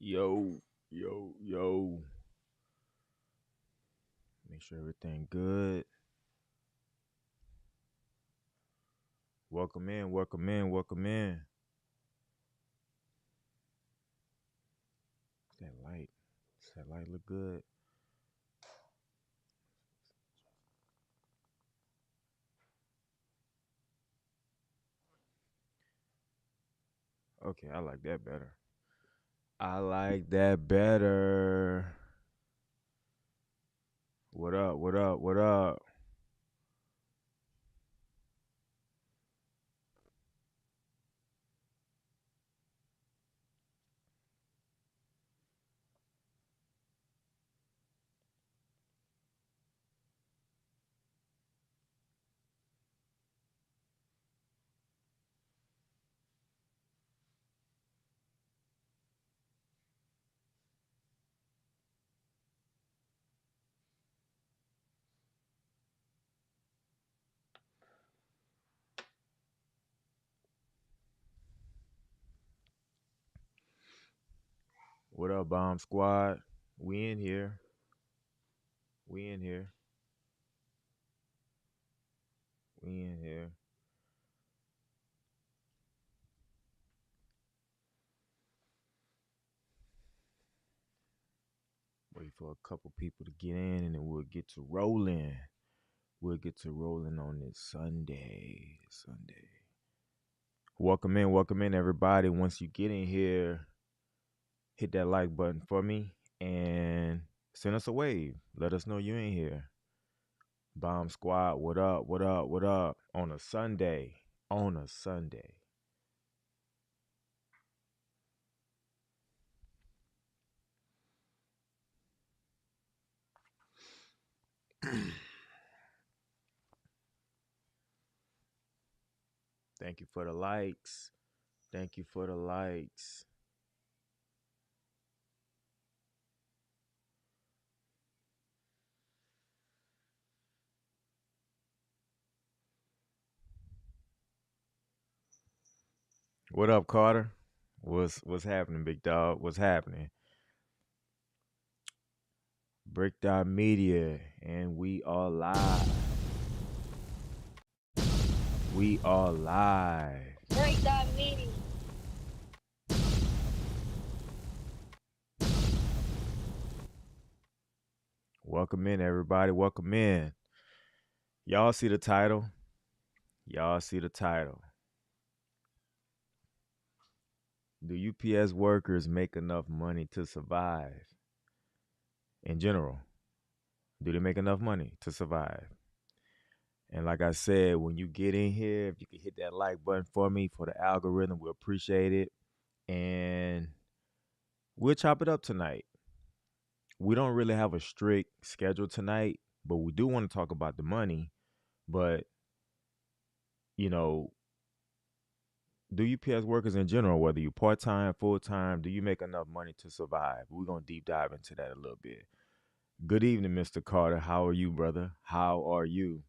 Yo, yo. Make sure everything good. Welcome in, welcome in, welcome in. That light. Does that light look good? Okay, I like that better. I like that better. What up, what up, what up? What up, Bomb Squad? We in here. We in here. We in here. Wait for a couple people to get in and then we'll get to rolling. We'll get to rolling on this Sunday. Welcome in, everybody. Once you get in here, hit that like button for me and send us a wave. Let us know you in here. Bomb Squad, what up? What up? What up? On a Sunday. On a Sunday. Thank you for the likes. Thank you for the likes. What up, Carter? What's happening, big dog? What's happening? Breakdown Media, and we are live. We are live. Breakdown Media. Welcome in, everybody. Welcome in. Y'all see the title? Y'all see the title. Do UPS workers make enough money to survive? In general, do they make enough money to survive? And like I said, when you get in here, if you can hit that like button for me for the algorithm, we appreciate it. And we'll chop it up tonight. We don't really have a strict schedule tonight, but we do want to talk about the money. But, you know, do UPS workers in general, whether you part time, full time, do you make enough money to survive? We're gonna deep dive into that a little bit. Good evening, Mr. Carter. How are you, brother? How are you?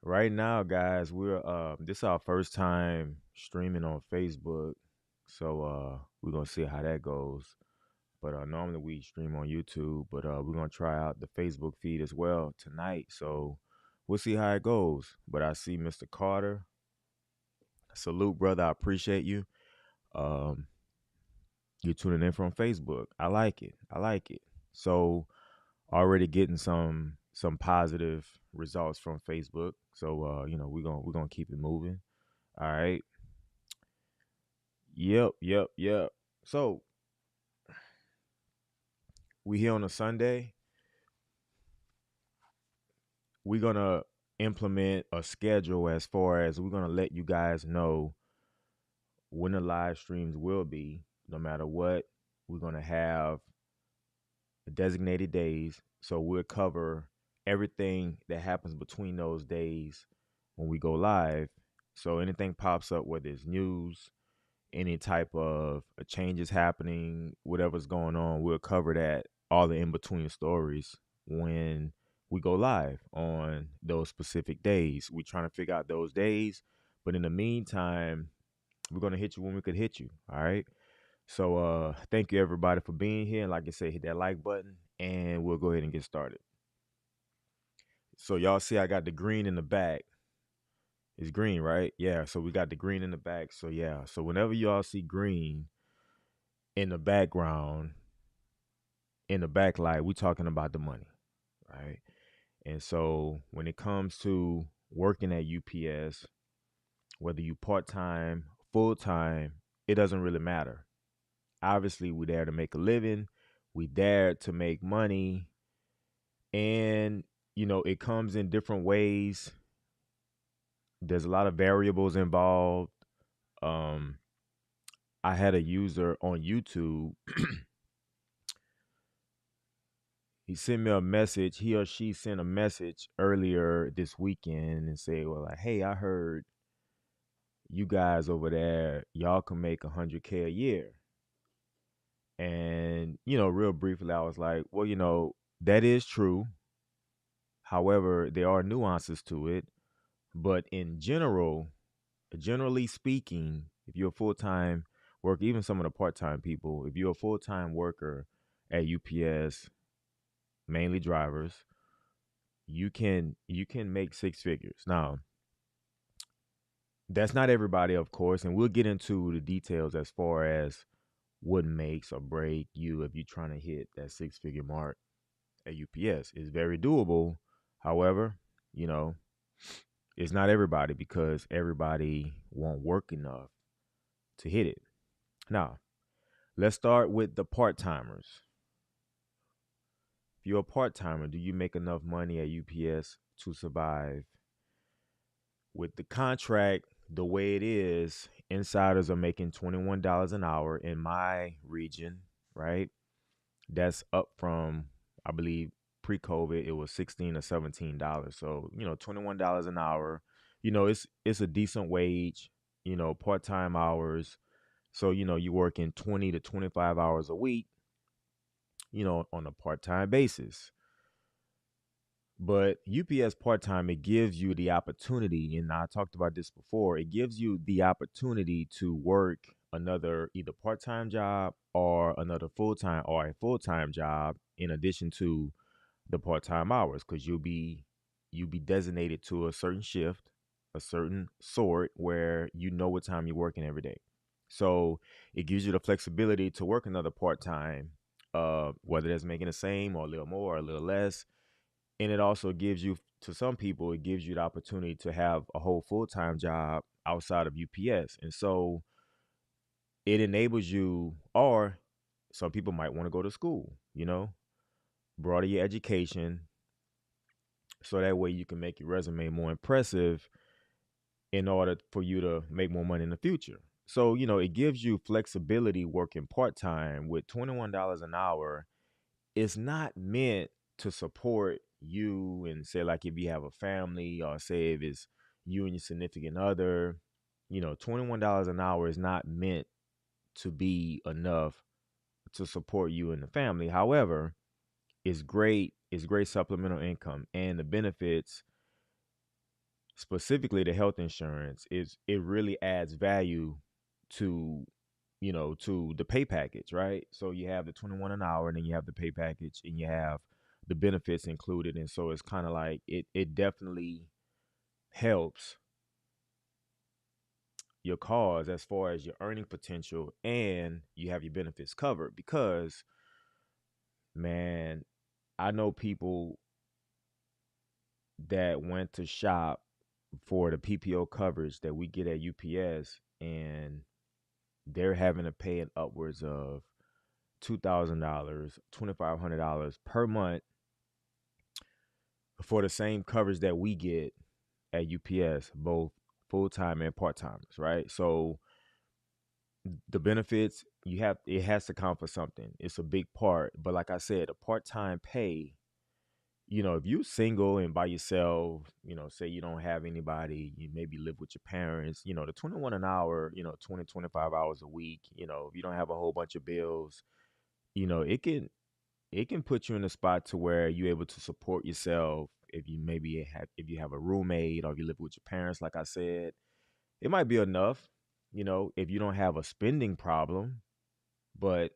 Right now, guys, we're this is our first time streaming on Facebook, so we're gonna see how that goes. But normally we stream on YouTube, but we're gonna try out the Facebook feed as well tonight. So we'll see how it goes. But I see Mr. Carter. Salute, brother. I appreciate you. Um, you're tuning in from Facebook. I like it. I like it. So already getting some positive results from Facebook. So we're gonna keep it moving. All right. Yep. So we here on a Sunday. We're gonna implement a schedule as far as we're gonna let you guys know when the live streams will be, no matter what. We're gonna have designated days. So we'll cover everything that happens between those days when we go live. So anything pops up, whether it's news, any type of changes happening, whatever's going on, we'll cover that, all the in between stories when we go live on those specific days. We're trying to figure out those days. But in the meantime, we're going to hit you when we could hit you. All right. So thank you everybody for being here. And like I said, hit that like button and we'll go ahead and get started. So y'all see I got the green in the back. It's green, right? Yeah. So we got the green in the back. So yeah. So whenever y'all see green in the background, in the backlight, we talking about the money, right? And so when it comes to working at UPS, whether you part time, full time, it doesn't really matter. Obviously, we're there to make a living. We there to make money, and it comes in different ways. There's a lot of variables involved. Um, I had a user on YouTube. He sent me a message. He or she sent a message earlier this weekend and said, "Well, like, hey, I heard you guys over there, y'all can make 100K a year." And real briefly, I was like, "Well, that is true. However, there are nuances to it. But in general, generally speaking, if you're a full time worker, even some of the part time people, if you're a full time worker at UPS, mainly drivers, you can make six figures. Now, that's not everybody, of course, and we'll get into the details as far as what makes or break you if you're trying to hit that six figure mark at UPS. It's very doable. However, you know, it's not everybody because everybody won't work enough to hit it. Now, let's start with the part timers. If you're a part timer, do you make enough money at UPS to survive? With the contract the way it is, insiders are making $21 an hour in my region, right? That's up from, I believe, pre-COVID, it was $16 or $17. So, $21 an hour. It's a decent wage, part-time hours. So, you're working 20 to 25 hours a week, on a part-time basis. But UPS part time, it gives you the opportunity, and I talked about this before, it gives you the opportunity to work another either part time job or another full time or a full time job in addition to the part time hours, because you'll be designated to a certain shift, a certain sort where you know what time you're working every day. So it gives you the flexibility to work another part time, whether that's making the same or a little more or a little less. And it also gives you, to some people, it gives you the opportunity to have a whole full-time job outside of UPS. And so it enables you, or some people might want to go to school, broaden your education, so that way you can make your resume more impressive in order for you to make more money in the future. So, it gives you flexibility working part-time with $21 an hour. It's not meant to support you, and say, like, if you have a family, or say if it's you and your significant other, $21 an hour is not meant to be enough to support you and the family. However, it's great supplemental income, and the benefits, specifically the health insurance, is it really adds value to to the pay package, right? So you have the 21 an hour, and then you have the pay package, and you have the benefits included. And so it's kind of like it definitely helps your cause as far as your earning potential, and you have your benefits covered. Because, man, I know people that went to shop for the PPO coverage that we get at UPS, and they're having to pay an upwards of $2,000, $2,500 per month for the same coverage that we get at UPS, both full time and part timers, right? So the benefits, it has to count for something. It's a big part. But like I said, a part time pay, if you single and by yourself, say you don't have anybody, you maybe live with your parents, the 21 an hour, 20, 25 hours a week, if you don't have a whole bunch of bills, it can put you in a spot to where you're able to support yourself. If you have a roommate, or if you live with your parents, like I said, it might be enough. If you don't have a spending problem, But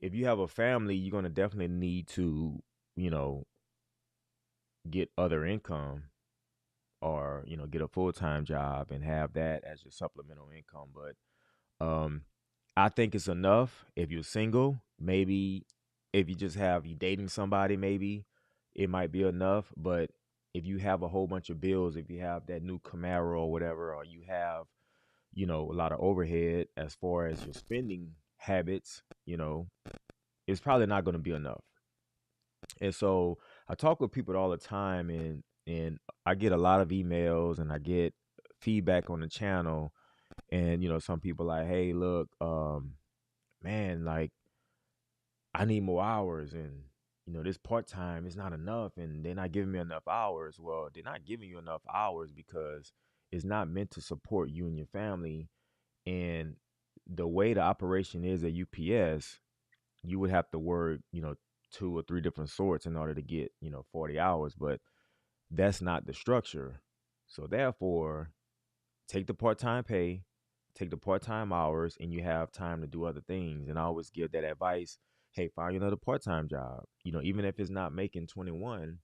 if you have a family, you're gonna definitely need to, you know, get other income, or get a full-time job and have that as your supplemental income. But I think it's enough if you're single. Maybe if you dating somebody, maybe it might be enough. But if you have a whole bunch of bills, if you have that new Camaro or whatever, or you have, a lot of overhead as far as your spending habits, it's probably not going to be enough. And so I talk with people all the time, and I get a lot of emails and I get feedback on the channel. And some people like, hey, look, man, like, I need more hours, and this part-time is not enough, and they're not giving me enough hours. Well, they're not giving you enough hours because it's not meant to support you and your family. And the way the operation is at UPS, you would have to work, two or three different sorts in order to get, 40 hours, but that's not the structure. So therefore, take the part-time pay, take the part-time hours, and you have time to do other things. And I always give that advice. Hey, find another part-time job. Even if it's not making 21,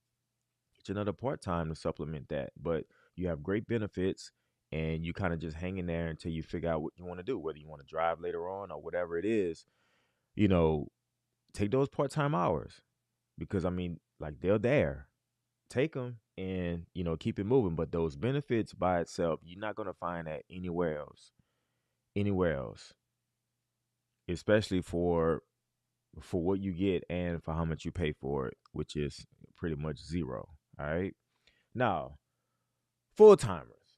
get you another part-time to supplement that. But you have great benefits, and you kind of just hang in there until you figure out what you want to do, whether you want to drive later on or whatever it is. You know, take those part-time hours, because I mean, like, they're there. Take them and keep it moving. But those benefits by itself, you're not going to find that anywhere else. Anywhere else, especially for what you get and for how much you pay for it, which is pretty much zero. All right. Now, full timers,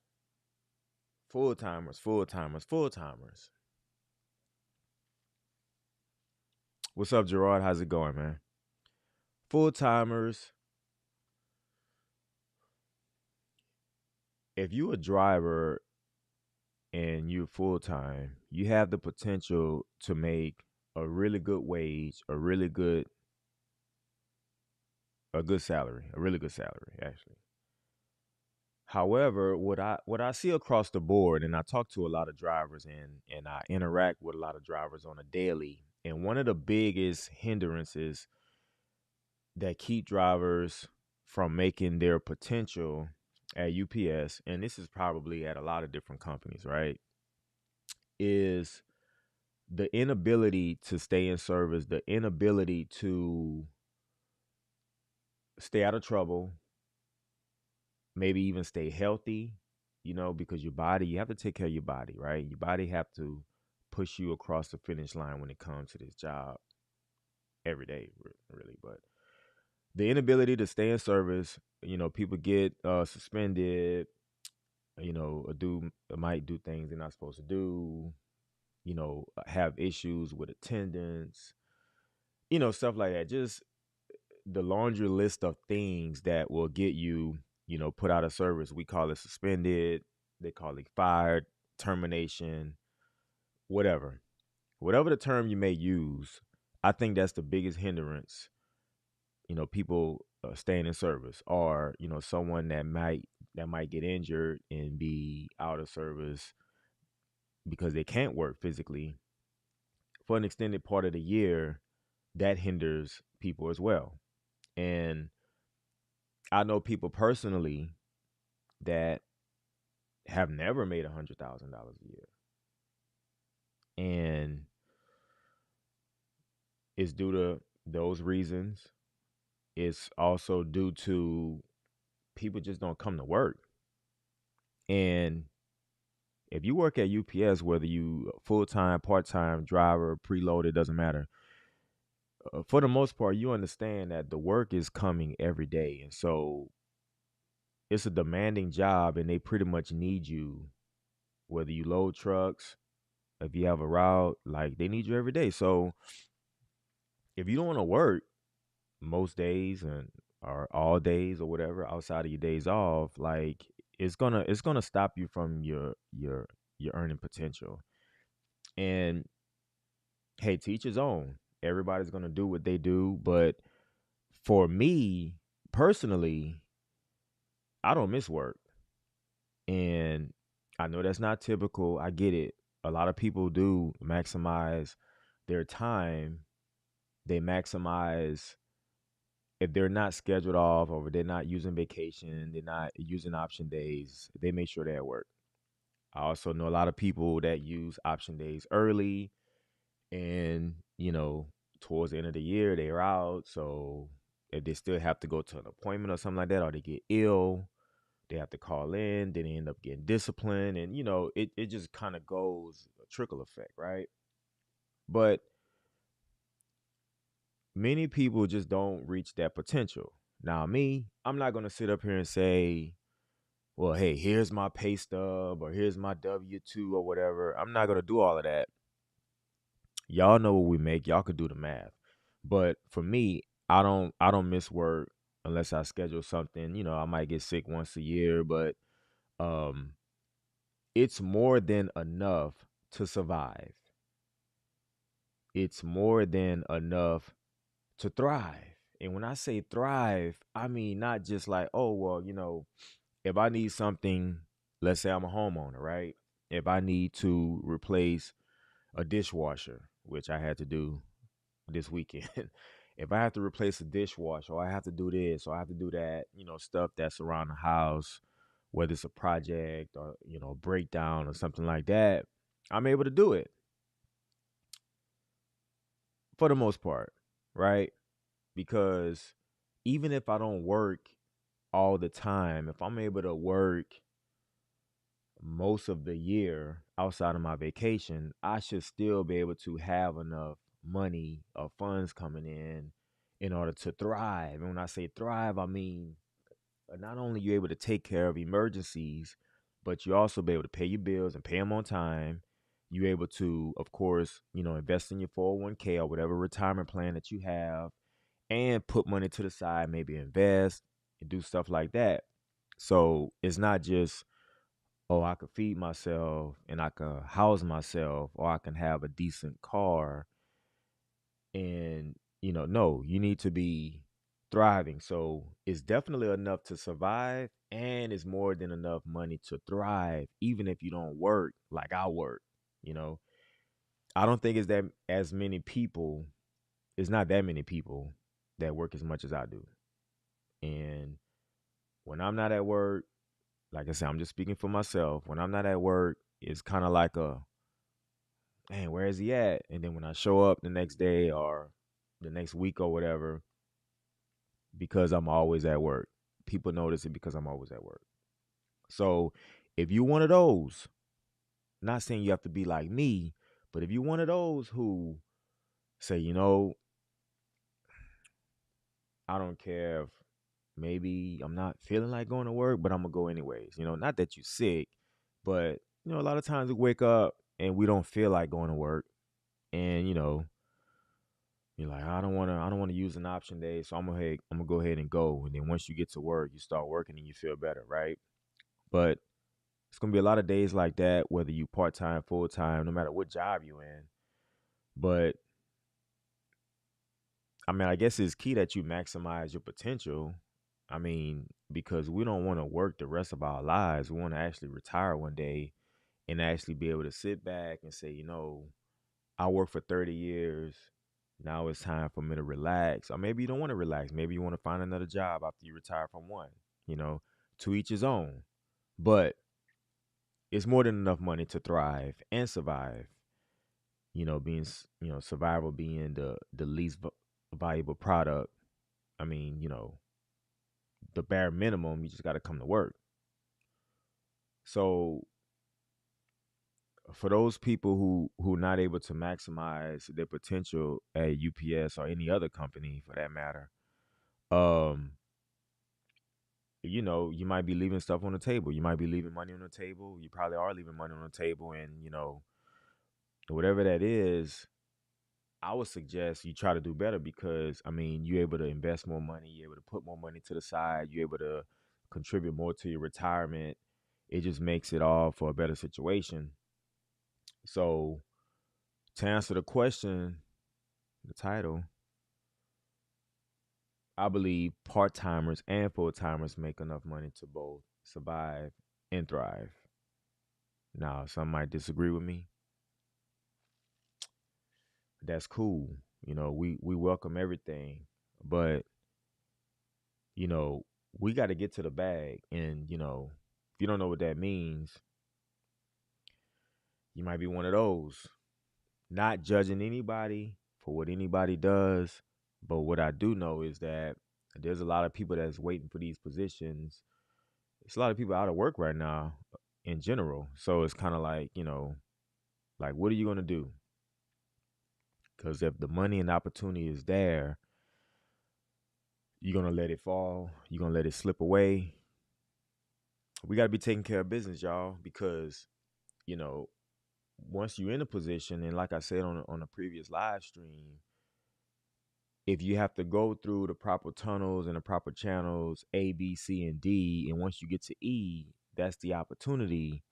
full timers, full timers, full timers. What's up, Gerard? How's it going, man? Full timers. If you a driver and you're full time, you have the potential to make a really good wage, a good salary, a really good salary, actually. However, what I see across the board, and I talk to a lot of drivers, and I interact with a lot of drivers on a daily, and one of the biggest hindrances that keep drivers from making their potential at UPS, and this is probably at a lot of different companies, right, is the inability to stay in service, the inability to stay out of trouble, maybe even stay healthy, because you have to take care of your body, right? Your body have to push you across the finish line when it comes to this job every day, really. But the inability to stay in service, people get suspended, might do things they're not supposed to do, have issues with attendance, stuff like that. Just the laundry list of things that will get you, put out of service. We call it suspended. They call it fired, termination, whatever. Whatever the term you may use, I think that's the biggest hindrance, people staying in service, or, someone that might get injured and be out of service because they can't work physically for an extended part of the year. That hinders people as well. And I know people personally that have never made $100,000 a year, and it's due to those reasons. It's also due to people just don't come to work. And if you work at UPS, whether you full time, part time, driver, preloaded, doesn't matter. For the most part, you understand that the work is coming every day, and so it's a demanding job, and they pretty much need you. Whether you load trucks, if you have a route, like, they need you every day. So if you don't want to work most days, and or all days or whatever outside of your days off, like, it's gonna stop you from your earning potential. And hey, teach his own. Everybody's gonna do what they do, but for me personally, I don't miss work. And I know that's not typical. I get it. A lot of people do maximize their time, they maximize. If they're not scheduled off or they're not using vacation, they're not using option days, they make sure they're at work. I also know a lot of people that use option days early and, towards the end of the year, they're out. So if they still have to go to an appointment or something like that, or they get ill, they have to call in, then they end up getting disciplined. And, it just kind of goes a trickle effect, right? But many people just don't reach that potential. Now, me, I'm not going to sit up here and say, well, hey, here's my pay stub or here's my W 2 or whatever. I'm not going to do all of that. Y'all know what we make. Y'all could do the math. But for me, I don't miss work unless I schedule something. I might get sick once a year, but um it's more than enough to survive. It's more than enough to thrive. And when I say thrive, I mean not just like, oh, well, if I need something, let's say I'm a homeowner, right? If I need to replace a dishwasher, which I had to do this weekend, if I have to replace a dishwasher, or I have to do this, or I have to do that, stuff that's around the house, whether it's a project or, breakdown or something like that, I'm able to do it for the most part, right? Because even if I don't work all the time, if I'm able to work most of the year outside of my vacation, I should still be able to have enough money or funds coming in order to thrive. And when I say thrive, I mean not only you able to take care of emergencies, but you also be able to pay your bills and pay them on time. You able to, of course, invest in your 401k or whatever retirement plan that you have, and put money to the side, maybe invest and do stuff like that. So it's not just, oh, I could feed myself and I could house myself or I can have a decent car. And, no, you need to be thriving. So it's definitely enough to survive and it's more than enough money to thrive, even if you don't work like I work. You know, I don't think it's that as many people, it's not that many people that work as much as I do. And when I'm not at work, like I said, I'm just speaking for myself. When I'm not at work, it's kind of like a, man, where is he at? And then when I show up the next day or the next week or whatever, because I'm always at work, people notice it because I'm always at work. So if you one of those, not saying you have to be like me, but if you one of those who say, I don't care if maybe I'm not feeling like going to work, but I'm gonna go anyways. Not that you're sick, but a lot of times we wake up and we don't feel like going to work, and you're like, I don't want to use an option day, so I'm gonna go ahead and go. And then once you get to work, you start working and you feel better, right? But it's gonna be a lot of days like that, whether you part time, full time, no matter what job you in. But I mean, I guess it's key that you maximize your potential. I mean, because we don't want to work the rest of our lives. We want to actually retire one day and actually be able to sit back and say, I worked for 30 years. Now it's time for me to relax. Or maybe you don't want to relax. Maybe you want to find another job after you retire from one, you know, to each his own. But it's more than enough money to thrive and survive. Survival being the least valuable product. I mean, the bare minimum, you just got to come to work. So for those people who not able to maximize their potential at UPS or any other company for that matter, um, you might be leaving stuff on the table. You might be leaving money on the table. You probably are leaving money on the table, and whatever that is, I would suggest you try to do better because I mean you're able to invest more money, you're able to put more money to the side, you're able to contribute more to your retirement. It just makes it all for a better situation. So to answer the question, the title, I believe part timers and full timers make enough money to both survive and thrive. Now, some might disagree with me. that's cool. We welcome everything, but you know, we got to get to the bag. And if you don't know what that means, you might be one of those. Not judging anybody for what anybody does, but what I do know is that there's a lot of people that's waiting for these positions. It's a lot of people out of work right now in general. So it's kind of like, like, what are you going to do? Because if the money and opportunity is there, you're going to let it fall. You're going to let it slip away. We got to be taking care of business, y'all, because, you know, once you're in a position, and like I said on a previous live stream, if you have to go through the proper tunnels and the proper channels, A, B, C, and D, and once you get to E, that's the opportunity.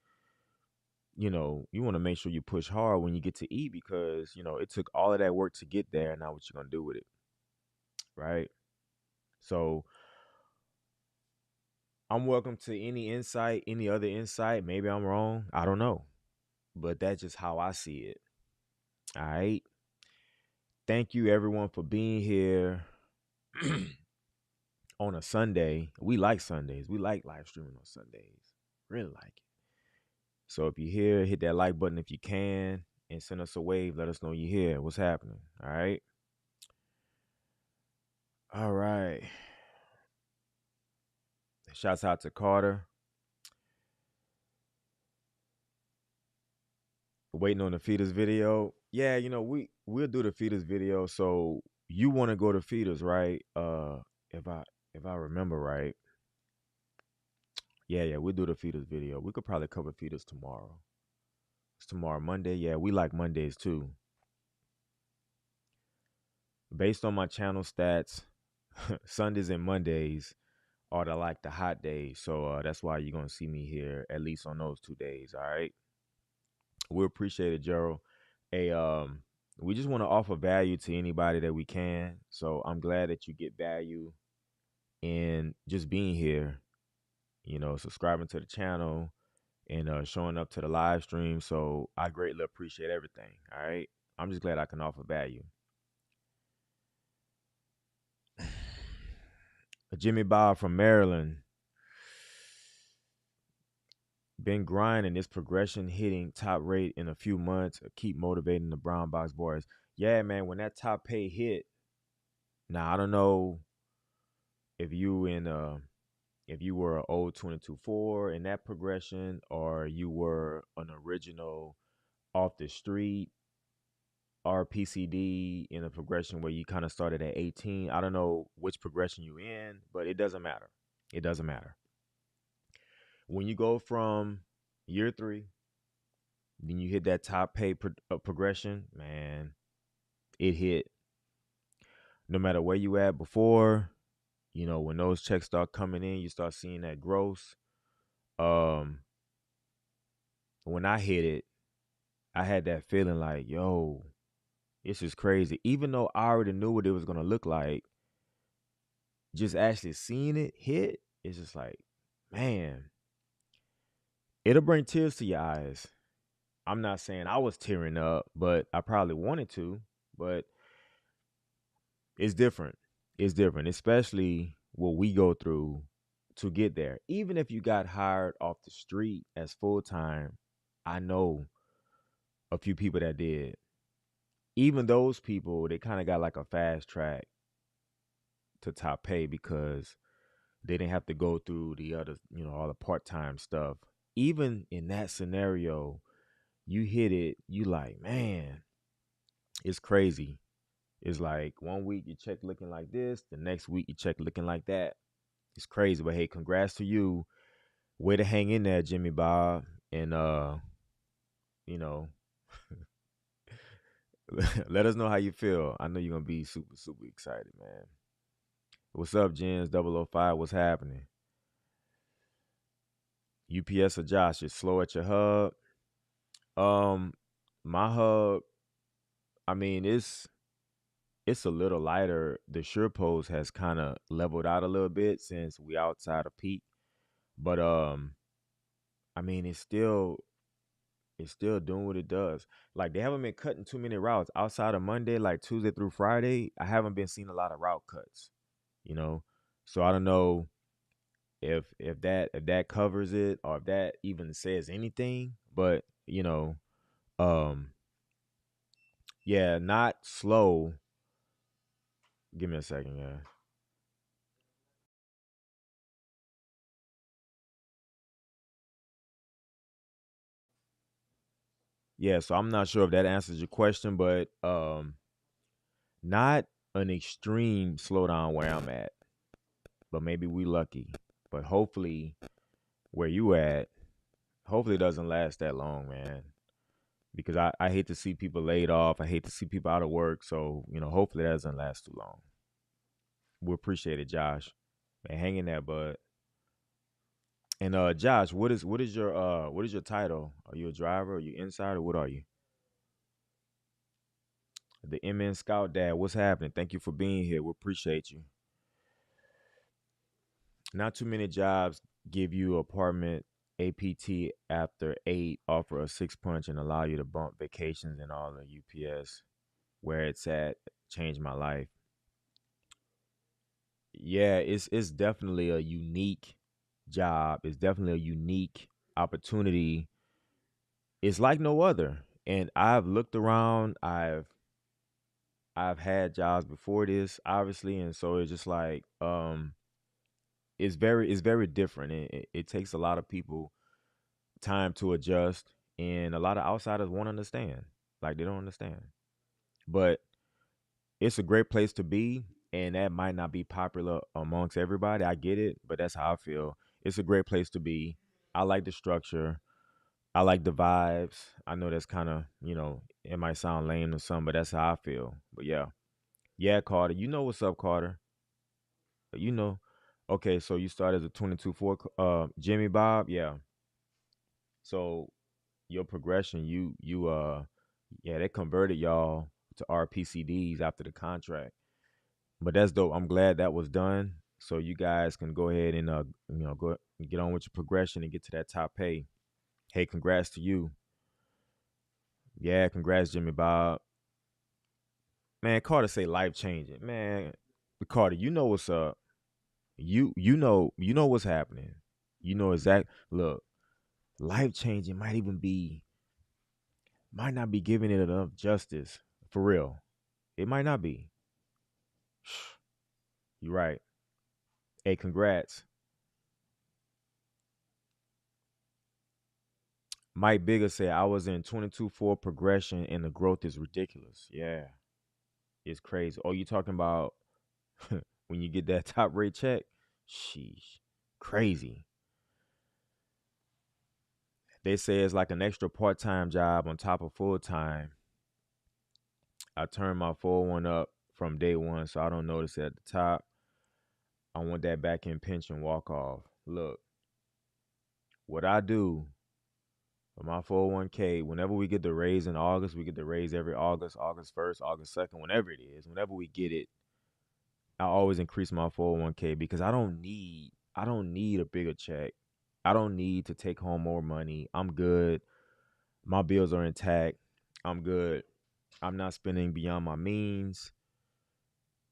You want to make sure you push hard when you get to E, because, it took all of that work to get there. Now what you're going to do with it, right? So I'm welcome to any insight, any other insight. Maybe I'm wrong. I don't know. But that's just how I see it. All right. Thank you, everyone, for being here on a Sunday. We like Sundays. We like live streaming on Sundays. Really like it. So if you're here, hit that like button if you can, and send us a wave. Let us know you're here. What's happening? All right. All right. Shouts out to Carter. Waiting on the feeders video. Yeah, we'll do the feeders video. So you want to go to feeders, right? If I remember right. Yeah, we'll do the feeders video. We could probably cover feeders tomorrow. It's tomorrow, Monday. Yeah, we like Mondays too. Based on my channel stats, Sundays and Mondays are the hot days. So that's why you're gonna see me here at least on those 2 days. All right. We appreciate it, Gerald. We just want to offer value to anybody that we can. So I'm glad that you get value in just being here, subscribing to the channel and showing up to the live stream. So I greatly appreciate everything. All right. I'm just glad I can offer value. Jimmy Bob from Maryland. Been grinding this progression, hitting top rate in a few months. Keep motivating the Brown Box Boys. Yeah, man. When that top pay hit, now I don't know if you were an old 22-4 in that progression, or you were an original off the street RPCD in a progression where you kind of started at 18. I don't know which progression you in, but it doesn't matter. It doesn't matter. When you go from year 3, then you hit that top pay progression, man, it hit. No matter where you at before, when those checks start coming in, you start seeing that gross. When I hit it, I had that feeling like, yo, this is crazy. Even though I already knew what it was gonna look like, just actually seeing it hit, it's just like, man, it'll bring tears to your eyes. I'm not saying I was tearing up, but I probably wanted to. But it's different. It's different, especially what we go through to get there. Even if you got hired off the street as full time, I know a few people that did. Even those people, they kind of got like a fast track to top pay because they didn't have to go through the other, all the part time stuff. Even in that scenario, you hit it, you like, man, it's crazy. It's like 1 week you check looking like this, the next week you check looking like that. It's crazy. But hey, congrats to you. Way to hang in there, Jimmy Bob. And you know, let us know how you feel. I know you're gonna be super, super excited, man. What's up, Jens 005? What's happening? UPS or Josh, you're slow at your hub. My hub, I mean, it's a little lighter. The SurePost has kind of leveled out a little bit since we outside of peak. But I mean, it's still It's still doing what it does. Like they haven't been cutting too many routes outside of Monday, like Tuesday through Friday. I haven't been seeing a lot of route cuts, you know. So I don't know if that covers it or if that even says anything. But um, yeah, not slow. Give me a second, yeah. Yeah, so I'm not sure if that answers your question, but not an extreme slowdown where I'm at, but maybe we lucky. But hopefully where you at, hopefully it doesn't last that long, man. Because I hate to see people laid off. I hate to see people out of work. So, hopefully that doesn't last too long. We appreciate it, Josh. Man, hang in there, bud. And Josh, what is your title? Are you a driver? Are you inside or what are you? The MN Scout Dad. What's happening? Thank you for being here. We appreciate you. Not too many jobs give you apartment APT after 8, offer a 6 punch, and allow you to bump vacations and all the UPS where it's at. Changed my life. Yeah, it's definitely a unique job. It's definitely a unique opportunity. It's like no other. And I've looked around. I've had jobs before this, obviously, and so it's just like it's very different. It takes a lot of people time to adjust, and a lot of outsiders won't understand. Like they don't understand. But it's a great place to be, and that might not be popular amongst everybody. I get it, but that's how I feel. It's a great place to be. I like the structure. I like the vibes. I know that's kind of, it might sound lame to some, but that's how I feel. But yeah. Yeah, Carter. You know what's up, Carter. You know. Okay, so you started as a 22-4 Jimmy Bob. Yeah. So your progression, yeah, they converted y'all to RPCDs after the contract. But that's dope. I'm glad that was done. So you guys can go ahead and go get on with your progression and get to that top pay. Hey, congrats to you. Yeah, congrats, Jimmy Bob. Man, Carter say life changing. Man, Carter, you know what's up. You know what's happening. You know exact look, life changing might not be giving it enough justice. For real. It might not be. You're right. Hey, congrats. Mike Bigger said I was in 22-4 progression and the growth is ridiculous. Yeah, it's crazy. Oh, you talking about when you get that top rate check? Sheesh, crazy. They say it's like an extra part time job on top of full time. I turned my 401 up from day one, so I don't notice it at the top. I want that back in pension walk off. Look, what I do for my 401k, whenever we get the raise in August, we get the raise every August, August 1st, August 2nd, whenever it is, whenever we get it, I always increase my 401k because I don't need a bigger check. I don't need to take home more money. I'm good. My bills are intact. I'm good. I'm not spending beyond my means.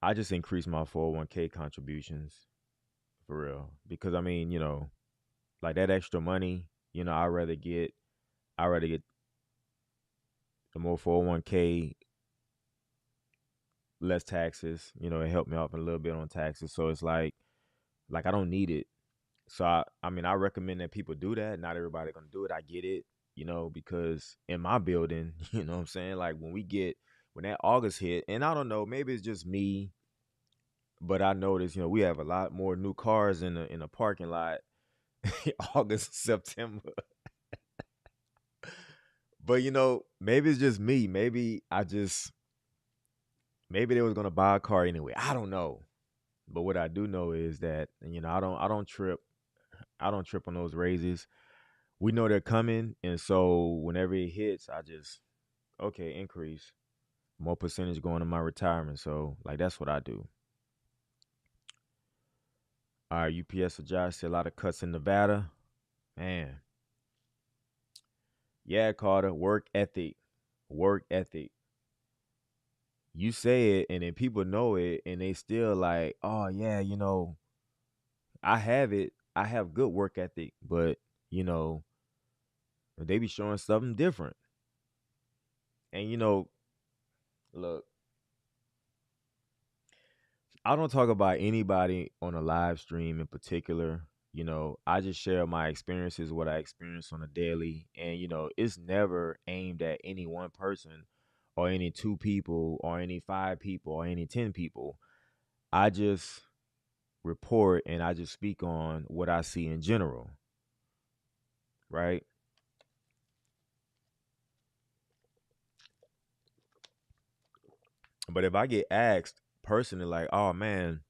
I just increase my 401k contributions for real because I mean, like that extra money, I rather get the more 401k, less taxes. It helped me out a little bit on taxes. So it's like I don't need it. So I mean I recommend that people do that. Not everybody gonna do it. I get it, because in my building, you know what I'm saying? Like when that August hit, and I don't know, maybe it's just me, but I noticed, we have a lot more new cars in the parking lot August, September. But maybe it's just me. Maybe they was gonna buy a car anyway. I don't know. But what I do know is that I don't trip on those raises. We know they're coming, and so whenever it hits, I just okay, increase. More percentage going to my retirement. So like that's what I do. All right, UPS or Josh, see a lot of cuts in Nevada. Man, Yeah, Carter, work ethic. Work ethic. You say it and then people know it and they still like, oh yeah, I have it. I have good work ethic, but you know, they be showing something different. And look, I don't talk about anybody on a live stream in particular. I just share my experiences, what I experience on a daily. And, it's never aimed at any one person or any two people or any five people or any 10 people. I just report and I just speak on what I see in general, right? But if I get asked personally, like, oh man,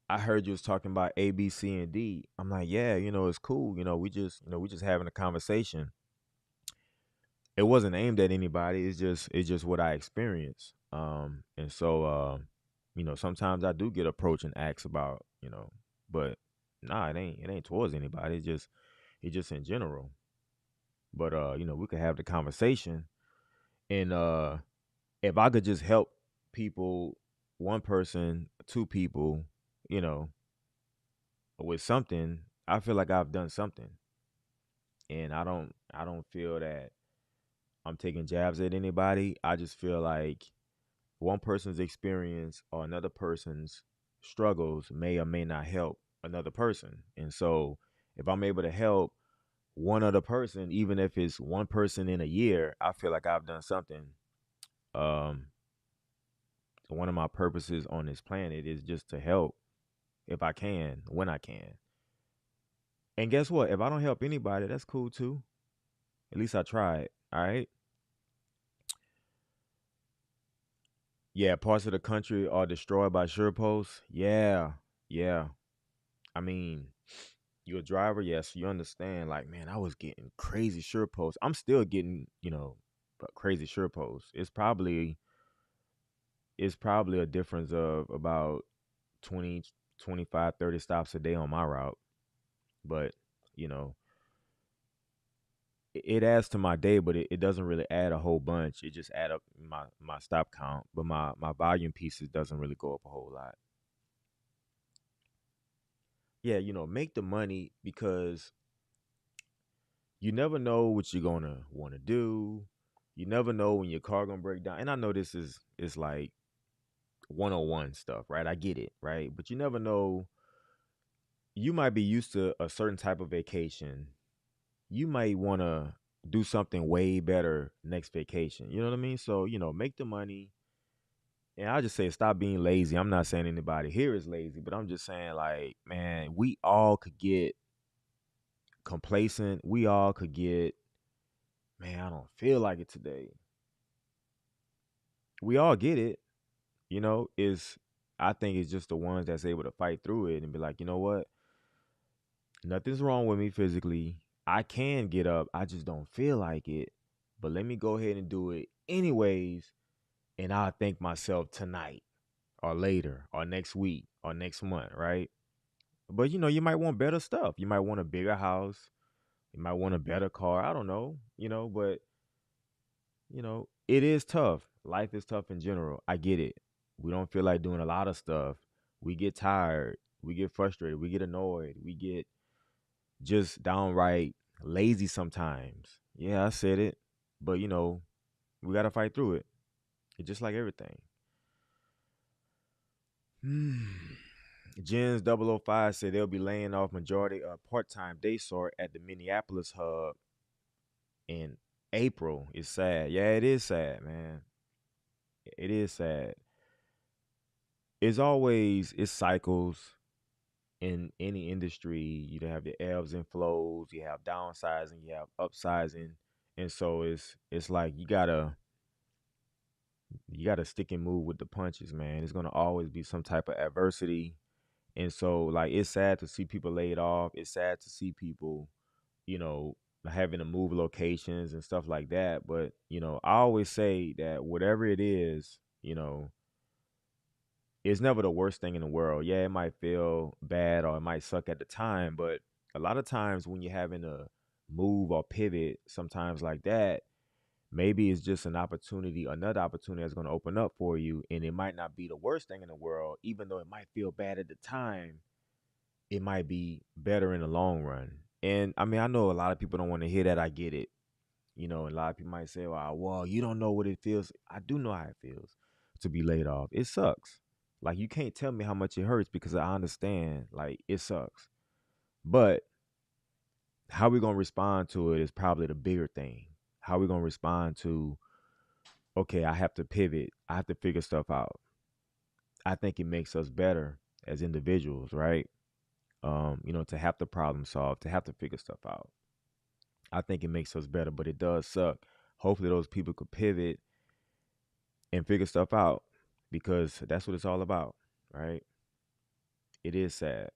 I heard you was talking about A, B, C, and D. I'm like, yeah, it's cool. We just having a conversation. It wasn't aimed at anybody. It's just what I experienced. And so sometimes I do get approached and asked about, but nah, it ain't towards anybody. It's just in general. But we could have the conversation and if I could just help people, one person, two people, you know, with something, I feel like I've done something. And I don't feel that I'm taking jabs at anybody. I just feel like one person's experience or another person's struggles may or may not help another person. And so if I'm able to help one other person, even if it's one person in a year, I feel like I've done something. Um, One of my purposes on this planet is just to help if I can, when I can. And guess what? If I don't help anybody, that's cool too. At least I tried. All right. Yeah, parts of the country are destroyed by sure posts. Yeah, yeah. I mean, you're a driver, yes, you understand. Like, man, I was getting crazy sure posts. I'm still getting, crazy sure posts. It's probably a difference of about 20, 25, 30 stops a day on my route. But, you know, it adds to my day, but it doesn't really add a whole bunch. It just add up my stop count, but my volume pieces doesn't really go up a whole lot. Yeah, make the money because you never know what you're gonna want to do. You never know when your car gonna break down. And I know this is like 101 stuff, right? I get it, right? But you never know. You might be used to a certain type of vacation. You might want to do something way better next vacation. You know what I mean? So, make the money. And I just say stop being lazy. I'm not saying anybody here is lazy, but I'm just saying like, man, we all could get complacent. We all could get, man, I don't feel like it today. We all get it, is I think it's just the ones that's able to fight through it and be like, you know what? Nothing's wrong with me physically. I can get up. I just don't feel like it. But let me go ahead and do it anyways. And I'll thank myself tonight or later or next week or next month, right? But you might want better stuff. You might want a bigger house. You might want a better car. I don't know, but it is tough. Life is tough in general. I get it. We don't feel like doing a lot of stuff. We get tired. We get frustrated. We get annoyed. We get just downright lazy sometimes. Yeah, I said it. But we gotta fight through it. It's just like everything. Jens 005 said they'll be laying off majority of part-time day sort at the Minneapolis hub in April. It's sad. Yeah, it is sad, man. It is sad. It's cycles in any industry. You have the ebbs and flows, you have downsizing, you have upsizing. And so it's like you gotta stick and move with the punches, man. It's gonna always be some type of adversity. And so like it's sad to see people laid off. It's sad to see people, you know, having to move locations and stuff like that. But, I always say that whatever it is, it's never the worst thing in the world. Yeah, it might feel bad or it might suck at the time, but a lot of times when you're having to move or pivot sometimes like that, maybe it's just an opportunity, another opportunity that's going to open up for you. And it might not be the worst thing in the world, even though it might feel bad at the time. It might be better in the long run. And I mean, I know a lot of people don't want to hear that. I get it. You know, a lot of people might say, well, you don't know what it feels. I do know how it feels to be laid off. It sucks. Like, you can't tell me how much it hurts because I understand, like, it sucks. But how we going to respond to it is probably the bigger thing. How we going to respond to, okay, I have to pivot. I have to figure stuff out. I think it makes us better as individuals, right? To have to problem solve, to have to figure stuff out. I think it makes us better, but it does suck. Hopefully those people could pivot and figure stuff out because that's what it's all about, right? It is sad.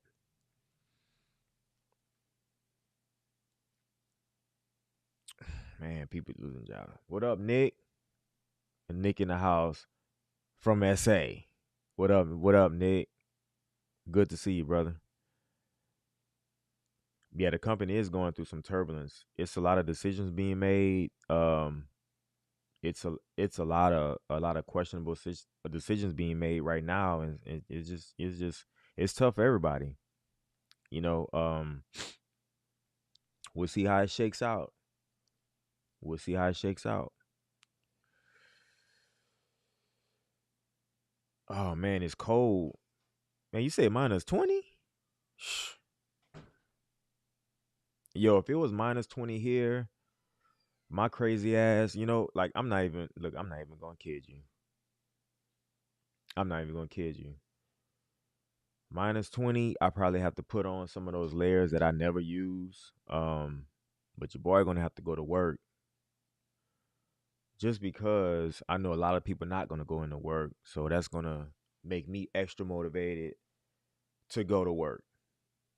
Man, people losing jobs. What up, Nick? Nick in the house from SA. What up? What up, Nick? Good to see you, brother. Yeah, the company is going through some turbulence. It's a lot of decisions being made. It's a lot of questionable decisions being made right now, and it's just it's tough for everybody. You know, we'll see how it shakes out. We'll see how it shakes out. Oh man, it's cold. Man, you said -20? Yo, if it was -20 here, my crazy ass, like I'm not even gonna kid you. I'm not even gonna kid you. -20, I probably have to put on some of those layers that I never use. But your boy gonna have to go to work just because I know a lot of people not gonna go into work. So that's gonna make me extra motivated to go to work.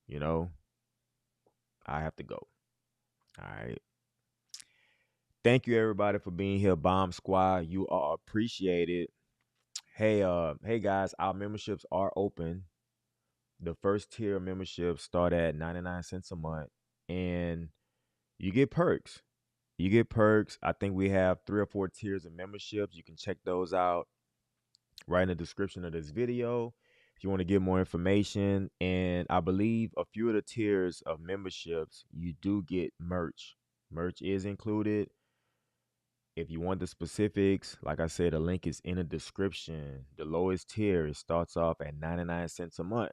You know, I have to go. All right. Thank you everybody for being here, Bomb Squad. You are appreciated. Hey guys, our memberships are open. The first tier memberships start at 99 cents a month, and you get perks. You get perks. I think we have 3 or 4 tiers of memberships. You can check those out right in the description of this video if you want to get more information. And I believe a few of the tiers of memberships, you do get merch. Merch is included. If you want the specifics, like I said, the link is in the description. The lowest tier starts off at 99 cents a month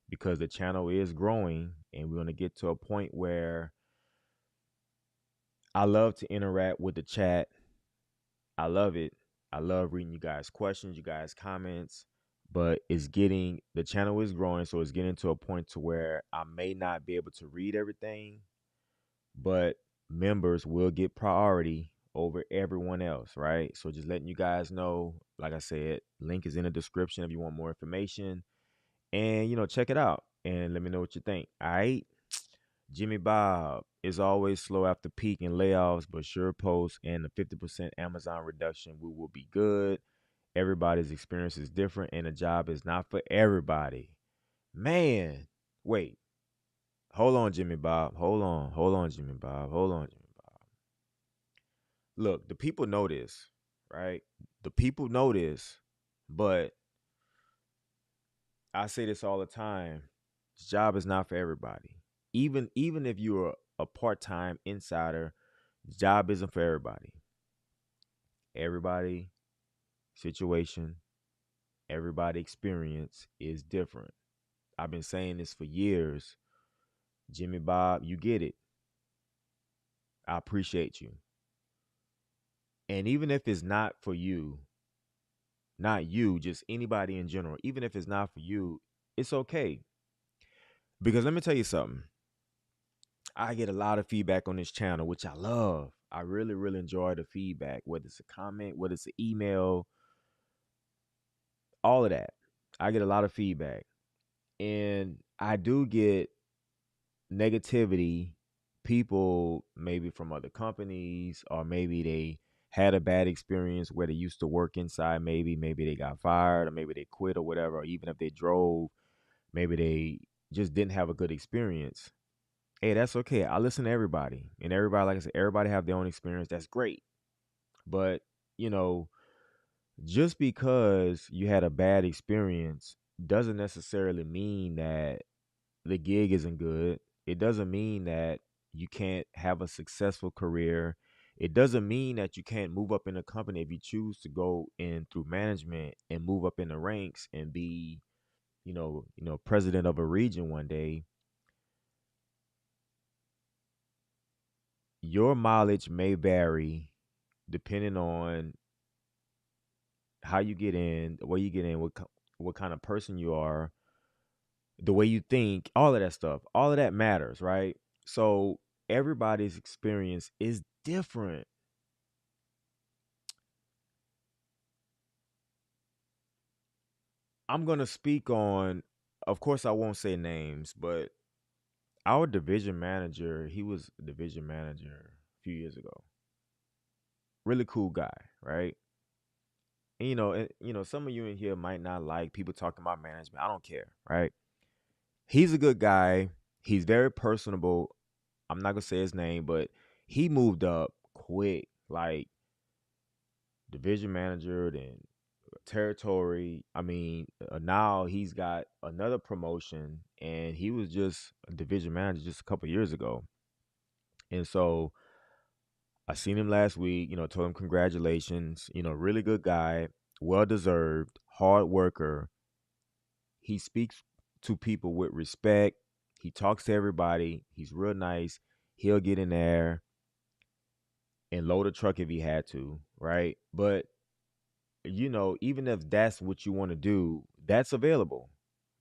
because the channel is growing and we're going to get to a point where I love to interact with the chat. I love it. I love reading you guys' questions, you guys' comments, but the channel is growing, so it's getting to a point to where I may not be able to read everything, but members will get priority over everyone else, right? So just letting you guys know, like I said, link is in the description if you want more information. And check it out and let me know what you think. All right. Jimmy Bob is always slow after peak and layoffs, but sure post and the 50% Amazon reduction. We will be good. Everybody's experience is different, and the job is not for everybody. Man, wait. Hold on, Jimmy Bob. Hold on. Hold on, Jimmy Bob. Hold on, Jimmy Bob. Look, the people know this, right? The people know this, but I say this all the time. This job is not for everybody. Even if you're a part-time insider, this job isn't for everybody. Everybody situation, everybody experience is different. I've been saying this for years. Jimmy Bob, you get it. I appreciate you. And even if it's not for you, not you, just anybody in general, even if it's not for you, it's okay. Because let me tell you something. I get a lot of feedback on this channel, which I love. I really, really enjoy the feedback, whether it's a comment, whether it's an email, all of that. I get a lot of feedback. And I do get negativity, people maybe from other companies, or maybe they had a bad experience where they used to work inside, maybe they got fired, or maybe they quit or whatever, or even if they drove, maybe they just didn't have a good experience. Hey, that's okay. I listen to everybody, and everybody, like I said, everybody have their own experience. That's great. But you know, just because you had a bad experience doesn't necessarily mean that the gig isn't good. It doesn't mean that you can't have a successful career. It doesn't mean that you can't move up in a company if you choose to go in through management and move up in the ranks and be, president of a region one day. Your mileage may vary depending on how you get in, where you get in, what kind of person you are, the way you think, all of that stuff. All of that matters, right? So everybody's experience is different. I'm going to speak on, of course, I won't say names, but our division manager, he was a division manager a few years ago. Really cool guy, right? Some of you in here might not like people talking about management. I don't care, right? He's a good guy. He's very personable. I'm not gonna say his name, but he moved up quick, like division manager, then territory. I mean, now he's got another promotion, and he was just a division manager just a couple years ago. And so I seen him last week. Told him congratulations. Really good guy, well deserved, hard worker. He speaks to people with respect. He talks to everybody. He's real nice. He'll get in there and load a truck if he had to, right? But even if that's what you want to do, that's available,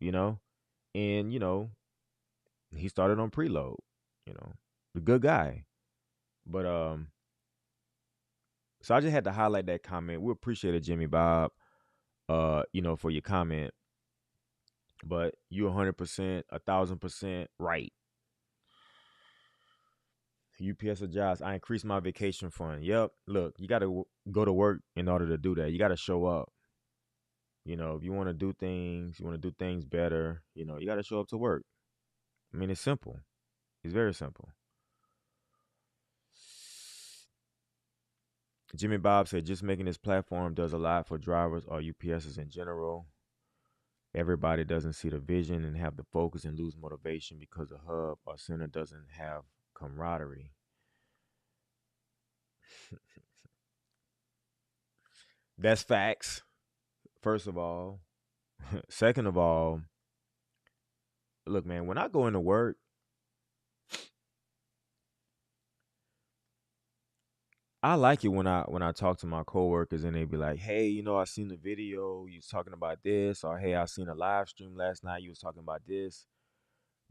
you know? And, he started on preload, you know, the good guy. But so I just had to highlight that comment. We appreciate it, Jimmy Bob, for your comment. But you 100%, 1,000% right. UPS adjusts. I increased my vacation fund. Yep. Look, you got to go to work in order to do that. You got to show up. If you want to do things, you want to do things better, you got to show up to work. I mean, it's simple. It's very simple. Jimmy Bob said, just making this platform does a lot for drivers or UPSs in general. Everybody doesn't see the vision and have the focus and lose motivation because the hub or center doesn't have camaraderie. That's facts, first of all. Second of all, look, man, when I go into work, I like it when I talk to my coworkers and they be like, "Hey, I seen the video you was talking about this," or "Hey, I seen a live stream last night you was talking about this,"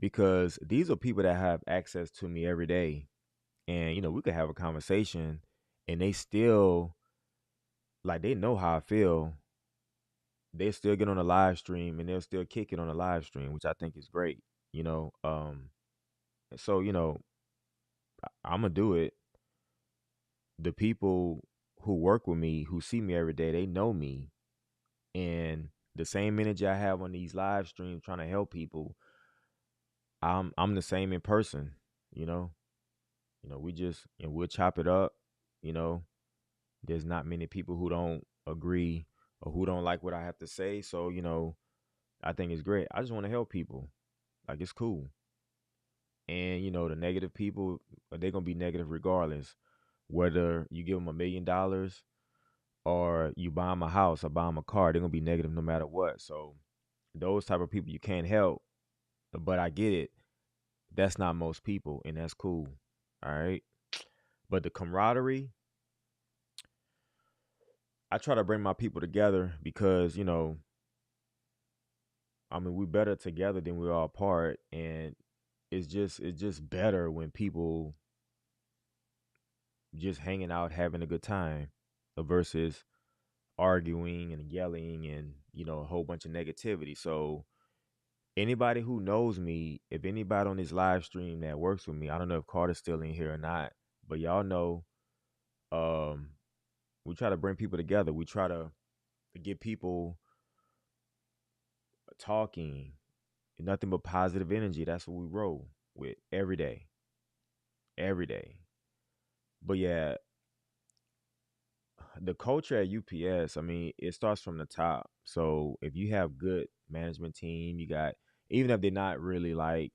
because these are people that have access to me every day, and we could have a conversation, and they still like they know how I feel. They still get on a live stream and they'll still kick it on a live stream, which I think is great. You know, so I'm gonna do it. The people who work with me, who see me every day, they know me, and the same energy I have on these live streams trying to help people, I'm the same in person. You know, we just and we'll chop it up. You know, there's not many people who don't agree or who don't like what I have to say. So I think it's great. I just want to help people. Like it's cool. And the negative people, they're gonna be negative regardless. Whether you give them $1 million or you buy them a house or buy them a car, they're gonna be negative no matter what. So those type of people you can't help. But I get it. That's not most people, and that's cool. All right. But the camaraderie, I try to bring my people together because I mean, we better together than we are apart, and it's just better when people just hanging out, having a good time, versus arguing and yelling and a whole bunch of negativity. So anybody who knows me, if anybody on this live stream that works with me, I don't know if Carter's still in here or not, but y'all know, um, we try to bring people together. We try to get people talking, nothing but positive energy. That's what we roll. with every day. But yeah, the culture at UPS, I mean, it starts from the top. So if you have good management team, you got, even if they're not really like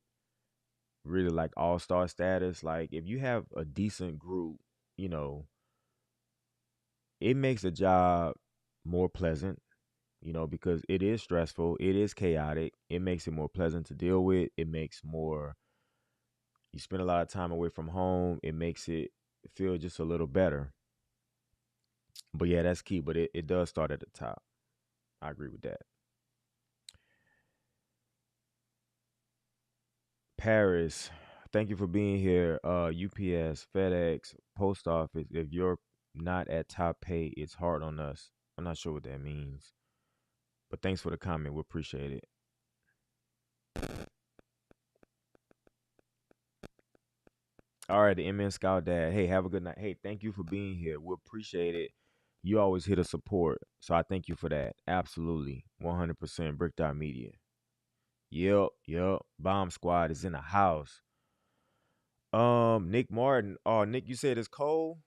all-star status, like if you have a decent group, you know, it makes the job more pleasant, because it is stressful, it is chaotic. It makes it more pleasant to deal with. It makes more, you spend a lot of time away from home. It makes it feel just a little better. But yeah, that's key. But it does start at the top. I agree with that. Paris, thank you for being here. UPS, FedEx, Post Office. If you're not at top pay, it's hard on us. I'm not sure what that means. But thanks for the comment. We appreciate it. All right, the MN Scout Dad. Hey, have a good night. Hey, thank you for being here. We appreciate it. You always hit a support. So I thank you for that. Absolutely. 100% Brick Dot Media. Yep, yep. Bomb Squad is in the house. Nick Martin. Oh, Nick, you said it's cold?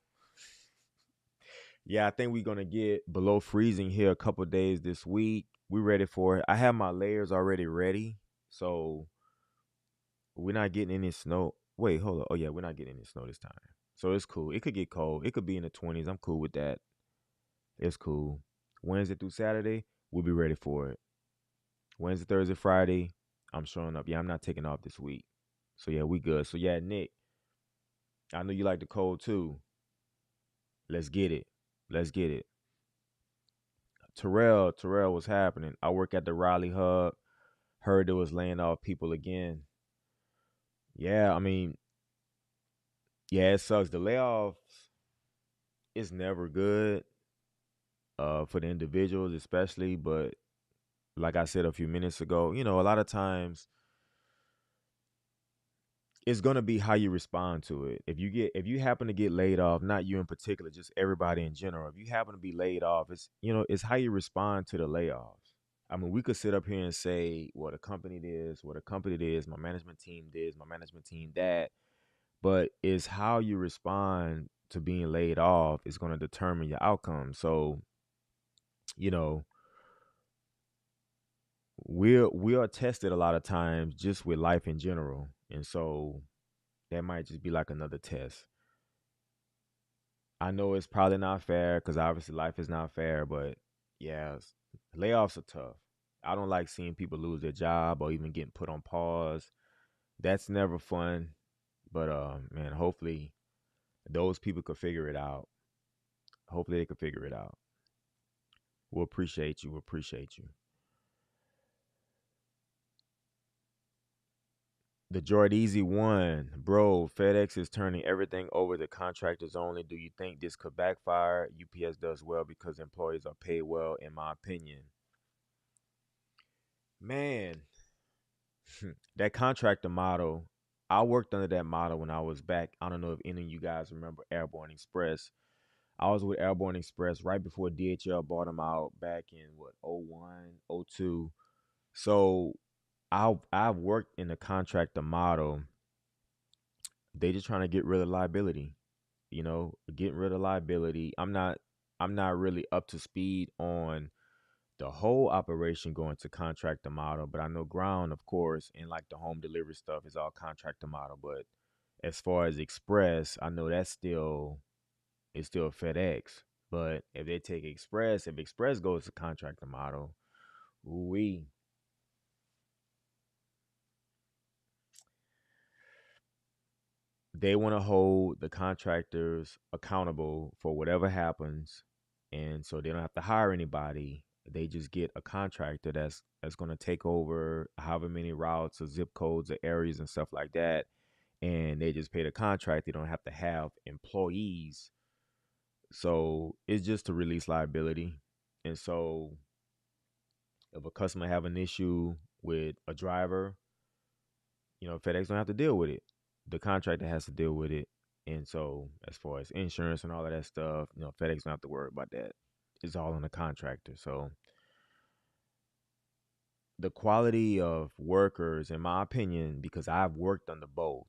Yeah, I think we're gonna get below freezing here a couple days this week. We ready for it. I have my layers already ready. So we're not getting any snow. Wait, hold on. Oh yeah, we're not getting any snow this time. So it's cool. It could get cold. It could be in the 20s. I'm cool with that. It's cool. Wednesday through Saturday, we'll be ready for it. Wednesday, Thursday, Friday, I'm showing up. Yeah, I'm not taking off this week. So yeah, we good. So yeah, Nick, I know you like the cold too. Let's get it. Let's get it. Terrell was happening. I work at the Raleigh Hub. Heard it was laying off people again. Yeah, I mean, yeah, it sucks. The layoffs is never good for the individuals, especially. But like I said a few minutes ago, a lot of times it's gonna be how you respond to it. If you happen to get laid off, not you in particular, just everybody in general. If you happen to be laid off, it's how you respond to the layoffs. I mean, we could sit up here and say what a company this, what a company this, my management team this, my management team that, but it's how you respond to being laid off is going to determine your outcome. So, you know, we are tested a lot of times just with life in general, and so that might just be like another test. I know it's probably not fair because obviously life is not fair, but yeah, layoffs are tough. I don't like seeing people lose their job or even getting put on pause. That's never fun. But man, hopefully those people could figure it out. Hopefully they could figure it out. We'll appreciate you. We'll appreciate you. The Jordeezy one, bro. FedEx is turning everything over to contractors only. Do you think this could backfire? UPS does well because employees are paid well, in my opinion. Man, that contractor model, I worked under that model when I was back. I don't know if any of you guys remember Airborne Express. I was with Airborne Express right before DHL bought them out back in what, '01, '02. So I've worked in the contractor model. They just trying to get rid of liability, getting rid of liability. I'm not really up to speed on the whole operation going to contractor model, but I know ground, of course, and like the home delivery stuff is all contractor model. But as far as express, I know that's still it's still FedEx. But if they take express, if express goes to contractor model, we they want to hold the contractors accountable for whatever happens, and so they don't have to hire anybody. They just get a contractor that's going to take over however many routes or zip codes or areas and stuff like that, and they just pay the contract. They don't have to have employees, so it's just to release liability. And so if a customer have an issue with a driver, FedEx don't have to deal with it. The contractor has to deal with it. And so as far as insurance and all of that stuff, FedEx don't have to worry about that. It's all on the contractor. So the quality of workers, in my opinion, because I've worked under both.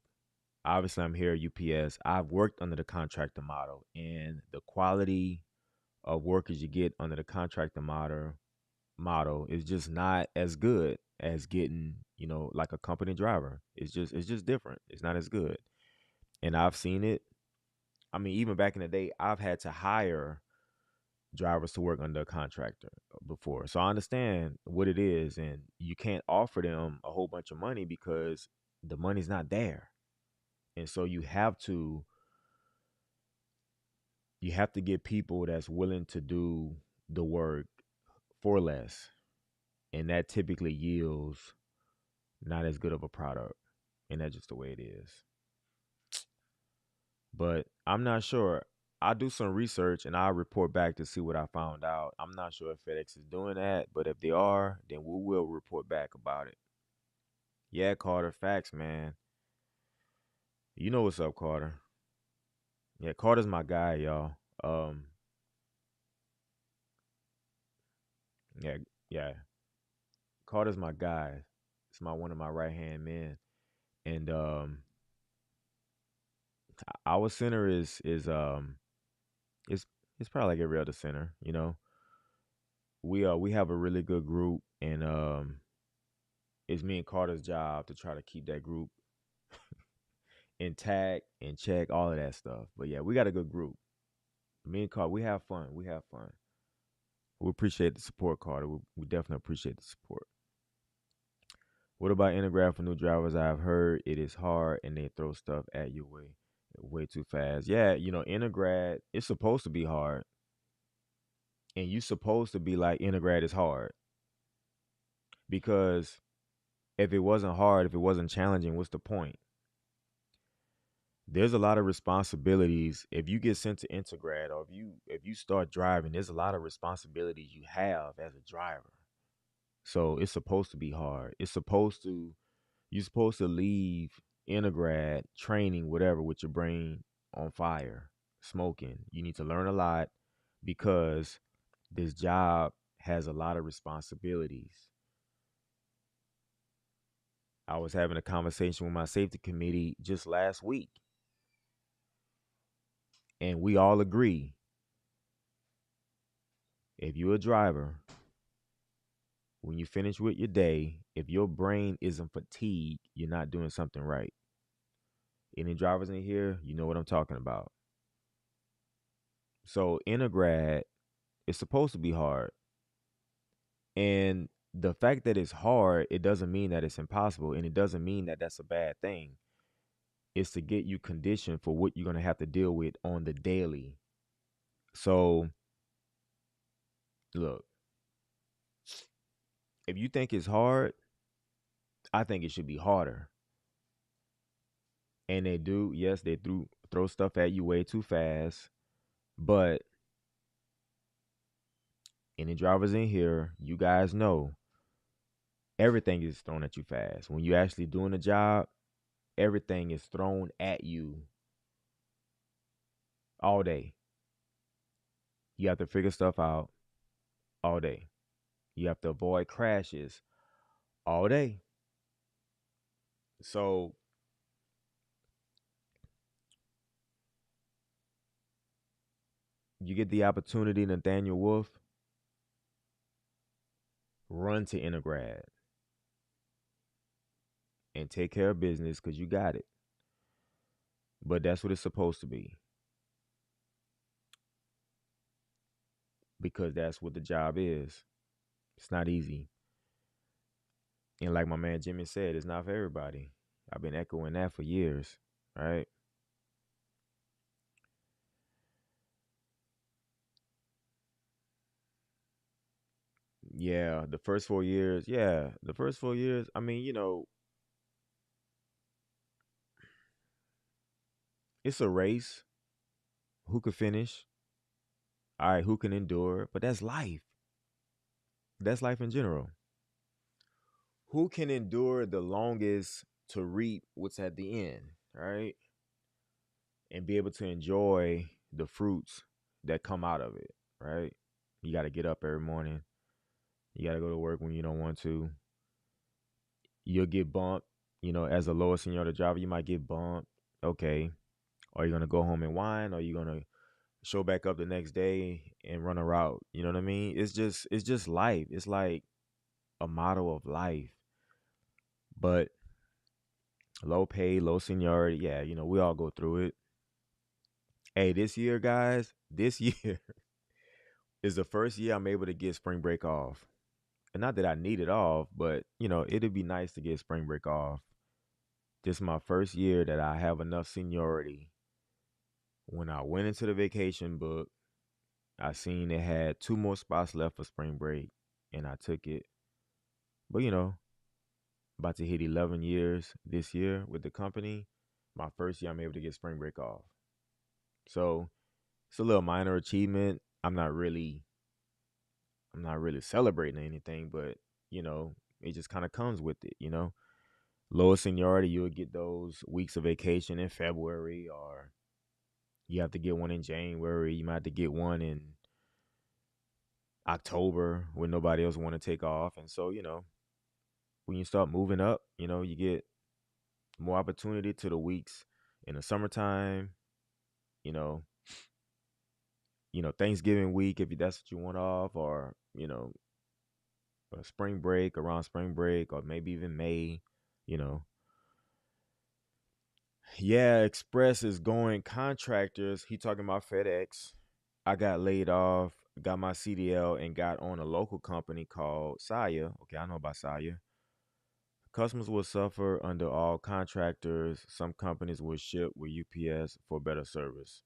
Obviously, I'm here at UPS. I've worked under the contractor model, and the quality of workers you get under the contractor model is just not as good as getting, like a company driver. It's just different. It's not as good. And I've seen it. I mean, even back in the day, I've had to hire drivers to work under a contractor before. So I understand what it is, and you can't offer them a whole bunch of money because the money's not there. And so you have to get people that's willing to do the work for less. And that typically yields not as good of a product. And that's just the way it is. But I'm not sure. I'll do some research and I'll report back to see what I found out. I'm not sure if FedEx is doing that, but if they are, then we will report back about it. Yeah, Carter, facts, man. You know what's up, Carter. Yeah, Carter's my guy, y'all. Yeah, yeah. Carter's my guy. It's one of my right hand men. And our center is it's probably like every other center. We have a really good group, and it's me and Carter's job to try to keep that group intact and check all of that stuff. But yeah, we got a good group. Me and Carter, we have fun. We have fun. We appreciate the support, Carter. We definitely appreciate the support. What about Integrad for new drivers? I've heard it is hard and they throw stuff at you way too fast. Yeah, Integrad, it's supposed to be hard. And you supposed to be like Integrad is hard. Because if it wasn't hard, if it wasn't challenging, what's the point? There's a lot of responsibilities if you get sent to Integrad, or if you start driving, there's a lot of responsibilities you have as a driver. So it's supposed to be hard. You're supposed to leave Integrad training, whatever, with your brain on fire, smoking. You need to learn a lot because this job has a lot of responsibilities. I was having a conversation with my safety committee just last week, and we all agree if you're a driver, when you finish with your day, if your brain isn't fatigued, you're not doing something right. Any drivers in here, you know what I'm talking about. So, Integrad is supposed to be hard. And the fact that it's hard, it doesn't mean that it's impossible. And it doesn't mean that that's a bad thing. It's to get you conditioned for what you're going to have to deal with on the daily. So, look, if you think it's hard, I think it should be harder. And they do, yes, they throw stuff at you way too fast. But any drivers in here, you guys know everything is thrown at you fast. When you're actually doing the job, everything is thrown at you all day. You have to figure stuff out all day. You have to avoid crashes all day. So you get the opportunity, Nathaniel Wolf, run to Integrad and take care of business because you got it. But that's what it's supposed to be. Because that's what the job is. It's not easy. And like my man Jimmy said, it's not for everybody. I've been echoing that for years, right? Yeah, the first 4 years, I mean, it's a race. Who could finish? All right, who can endure? But that's life. That's life in general. Who can endure the longest to reap what's at the end, right? And be able to enjoy the fruits that come out of it, right? You got to get up every morning. You got to go to work when you don't want to. You'll get bumped. As a lower seniority driver, you might get bumped. Okay. Are you gonna go home and whine? Or are you gonna show back up the next day and run a route? You know what I mean? It's just life. It's like a model of life. But low pay, low seniority, yeah, we all go through it. Hey, this year, guys, this year is the first year I'm able to get spring break off. And not that I need it off, but it'd be nice to get spring break off. This is my first year that I have enough seniority. When I went into the vacation book, I seen it had two more spots left for spring break, and I took it. But about to hit 11 years this year with the company. My first year, I'm able to get spring break off. So it's a little minor achievement. I'm not really celebrating anything, but it just kind of comes with it. Lower seniority, you'll get those weeks of vacation in February, or you have to get one in January. You might have to get one in October when nobody else want to take off. And so, when you start moving up, you get more opportunity to the weeks in the summertime, you know, Thanksgiving week if that's what you want off, or a spring break around spring break, or maybe even May, you know. Yeah, Express is going contractors. He talking about FedEx. I got laid off, got my CDL, and got on a local company called Saya. Okay, I know about Saya. Customers will suffer under all contractors. Some companies will ship with UPS for better service.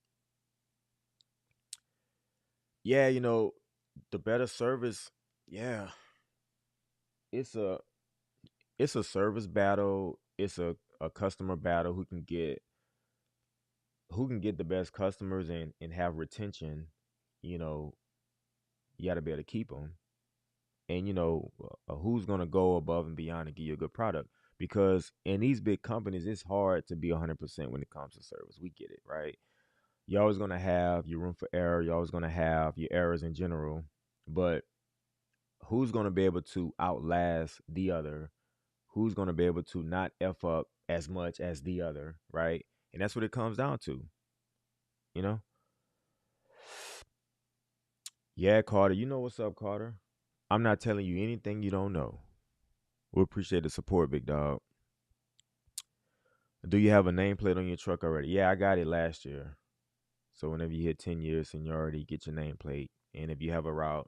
Yeah, the better service. Yeah, it's a it's a service battle. It's a customer battle who can get the best customers and have retention. You know, you got to be able to keep them. And who's gonna go above and beyond and give you a good product? Because in these big companies, it's hard to be 100% when it comes to service. We get it, right? You're always gonna have your room for error. You're always gonna have your errors in general. But who's gonna be able to outlast the other? Who's gonna be able to not f up as much as the other, right? And that's what it comes down to, you know. Yeah, Carter. You know what's up, Carter. I'm not telling you anything you don't know. We appreciate the support, big dog. Do you have a nameplate on your truck already? Yeah, I got it last year. So whenever you hit 10 years seniority, get your nameplate. And if you have a route,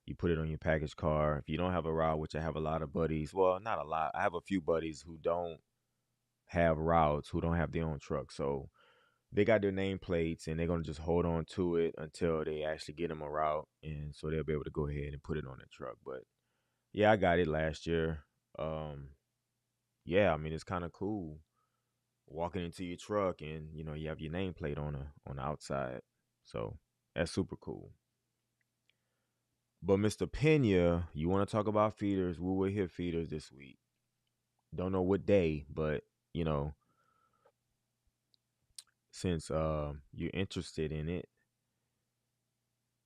you put it on your package car. If you don't have a route, which I have a lot of buddies, well, not a lot. I have a few buddies who don't have routes, who don't have their own truck. So they got their nameplates and they're going to just hold on to it until they actually get them a route. And so they'll be able to go ahead and put it on their truck. But yeah, I got it last year. Um, yeah, I mean, it's kind of cool walking into your truck and you have your nameplate on the outside. So that's super cool. But Mr. Pena, you want to talk about feeders? We will hit feeders this week. Don't know what day, but you know, since you're interested in it,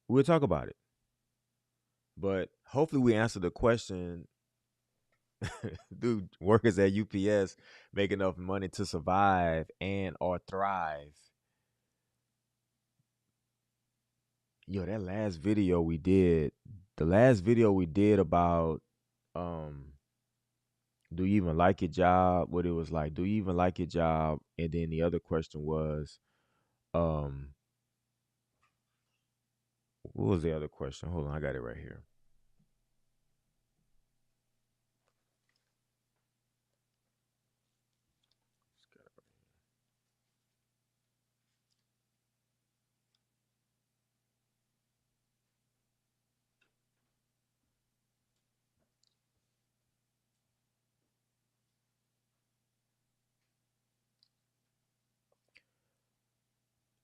we'll talk about it. But hopefully we answer the question. Do workers at UPS make enough money to survive and or thrive? Yo, that last video we did, the last video we did about um do you even like your job? What it was like, do you even like your job? And then the other question was, um, what was the other question? Hold on, I got it right here.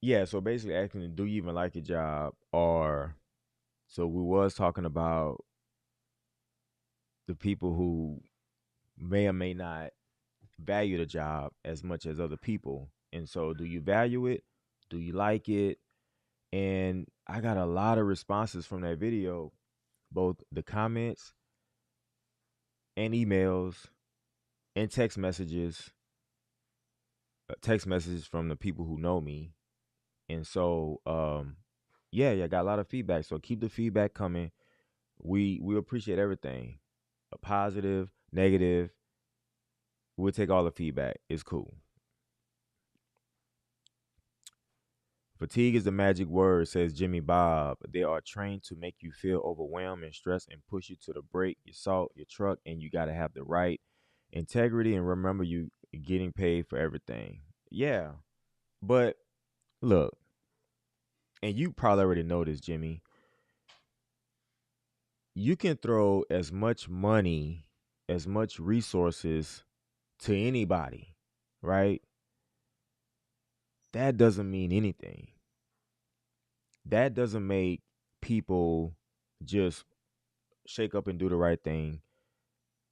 Yeah, so basically asking, do you even like your job? Or so we was talking about the people who may or may not value the job as much as other people. And so do you value it? Do you like it? And I got a lot of responses from that video, both the comments and emails. and text messages from the people who know me. And so, yeah, got a lot of feedback. So keep the feedback coming. We appreciate everything, a positive, negative. We'll take all the feedback. It's cool. Fatigue is the magic word, says Jimmy Bob. They are trained to make you feel overwhelmed and stressed and push you to the brake, your salt, your truck, and you got to have the right integrity and remember you getting paid for everything. Yeah. But look, and you probably already know this, Jimmy, you can throw as much money, as much resources to anybody, right? That doesn't mean anything. That doesn't make people just shake up and do the right thing.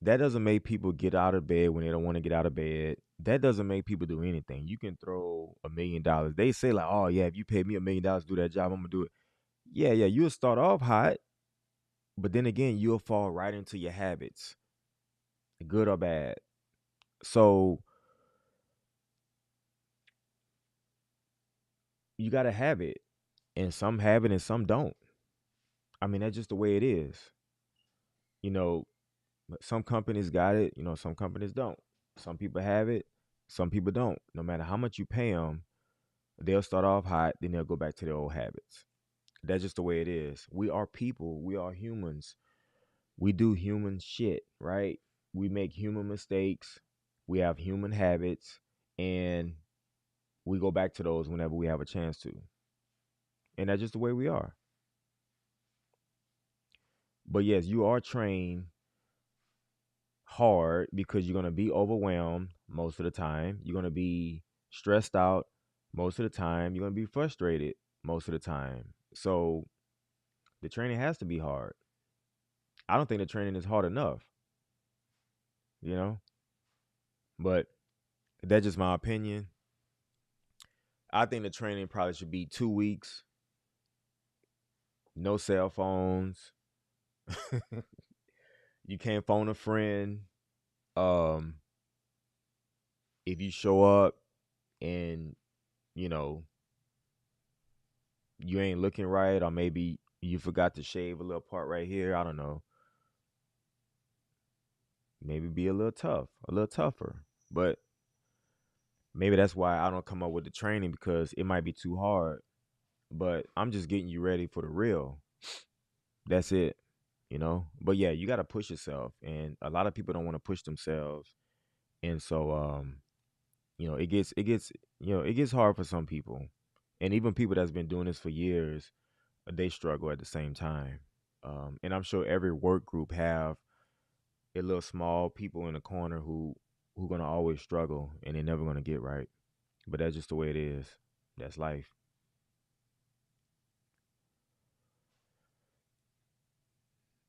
That doesn't make people get out of bed when they don't want to get out of bed. That doesn't make people do anything. You can throw $1 million. They say like, "Oh yeah, if you pay me $1 million to do that job, I'm gonna do it." Yeah, you'll start off hot, but then again, you'll fall right into your habits, good or bad. So you gotta have it, and some have it and some don't. I mean, that's just the way it is. You know, some companies got it. Some companies don't. Some people have it. Some people don't. No matter how much you pay them, they'll start off hot, then they'll go back to their old habits. That's just the way it is. We are people. We are humans. We do human shit, right? We make human mistakes. We have human habits, and we go back to those whenever we have a chance to. And that's just the way we are. But yes, you are trained hard because you're going to be overwhelmed most of the time. You're going to be stressed out most of the time. You're going to be frustrated most of the time. So the training has to be hard. I don't think the training is hard enough, you know? But that's just my opinion. I think the training probably should be 2 weeks, no cell phones. You can't phone a friend. Um, if you show up and, you know, you ain't looking right, or maybe you forgot to shave a little part right here, I don't know. Maybe be a little tough, a little tougher. But maybe that's why I don't come up with the training because it might be too hard. But I'm just getting you ready for the real. That's it, But yeah, you got to push yourself, and a lot of people don't want to push themselves, and so it gets hard for some people, and even people that's been doing this for years, they struggle at the same time. And I'm sure every work group have a little small people in the corner who gonna always struggle, and they're never gonna get right. But that's just the way it is. That's life.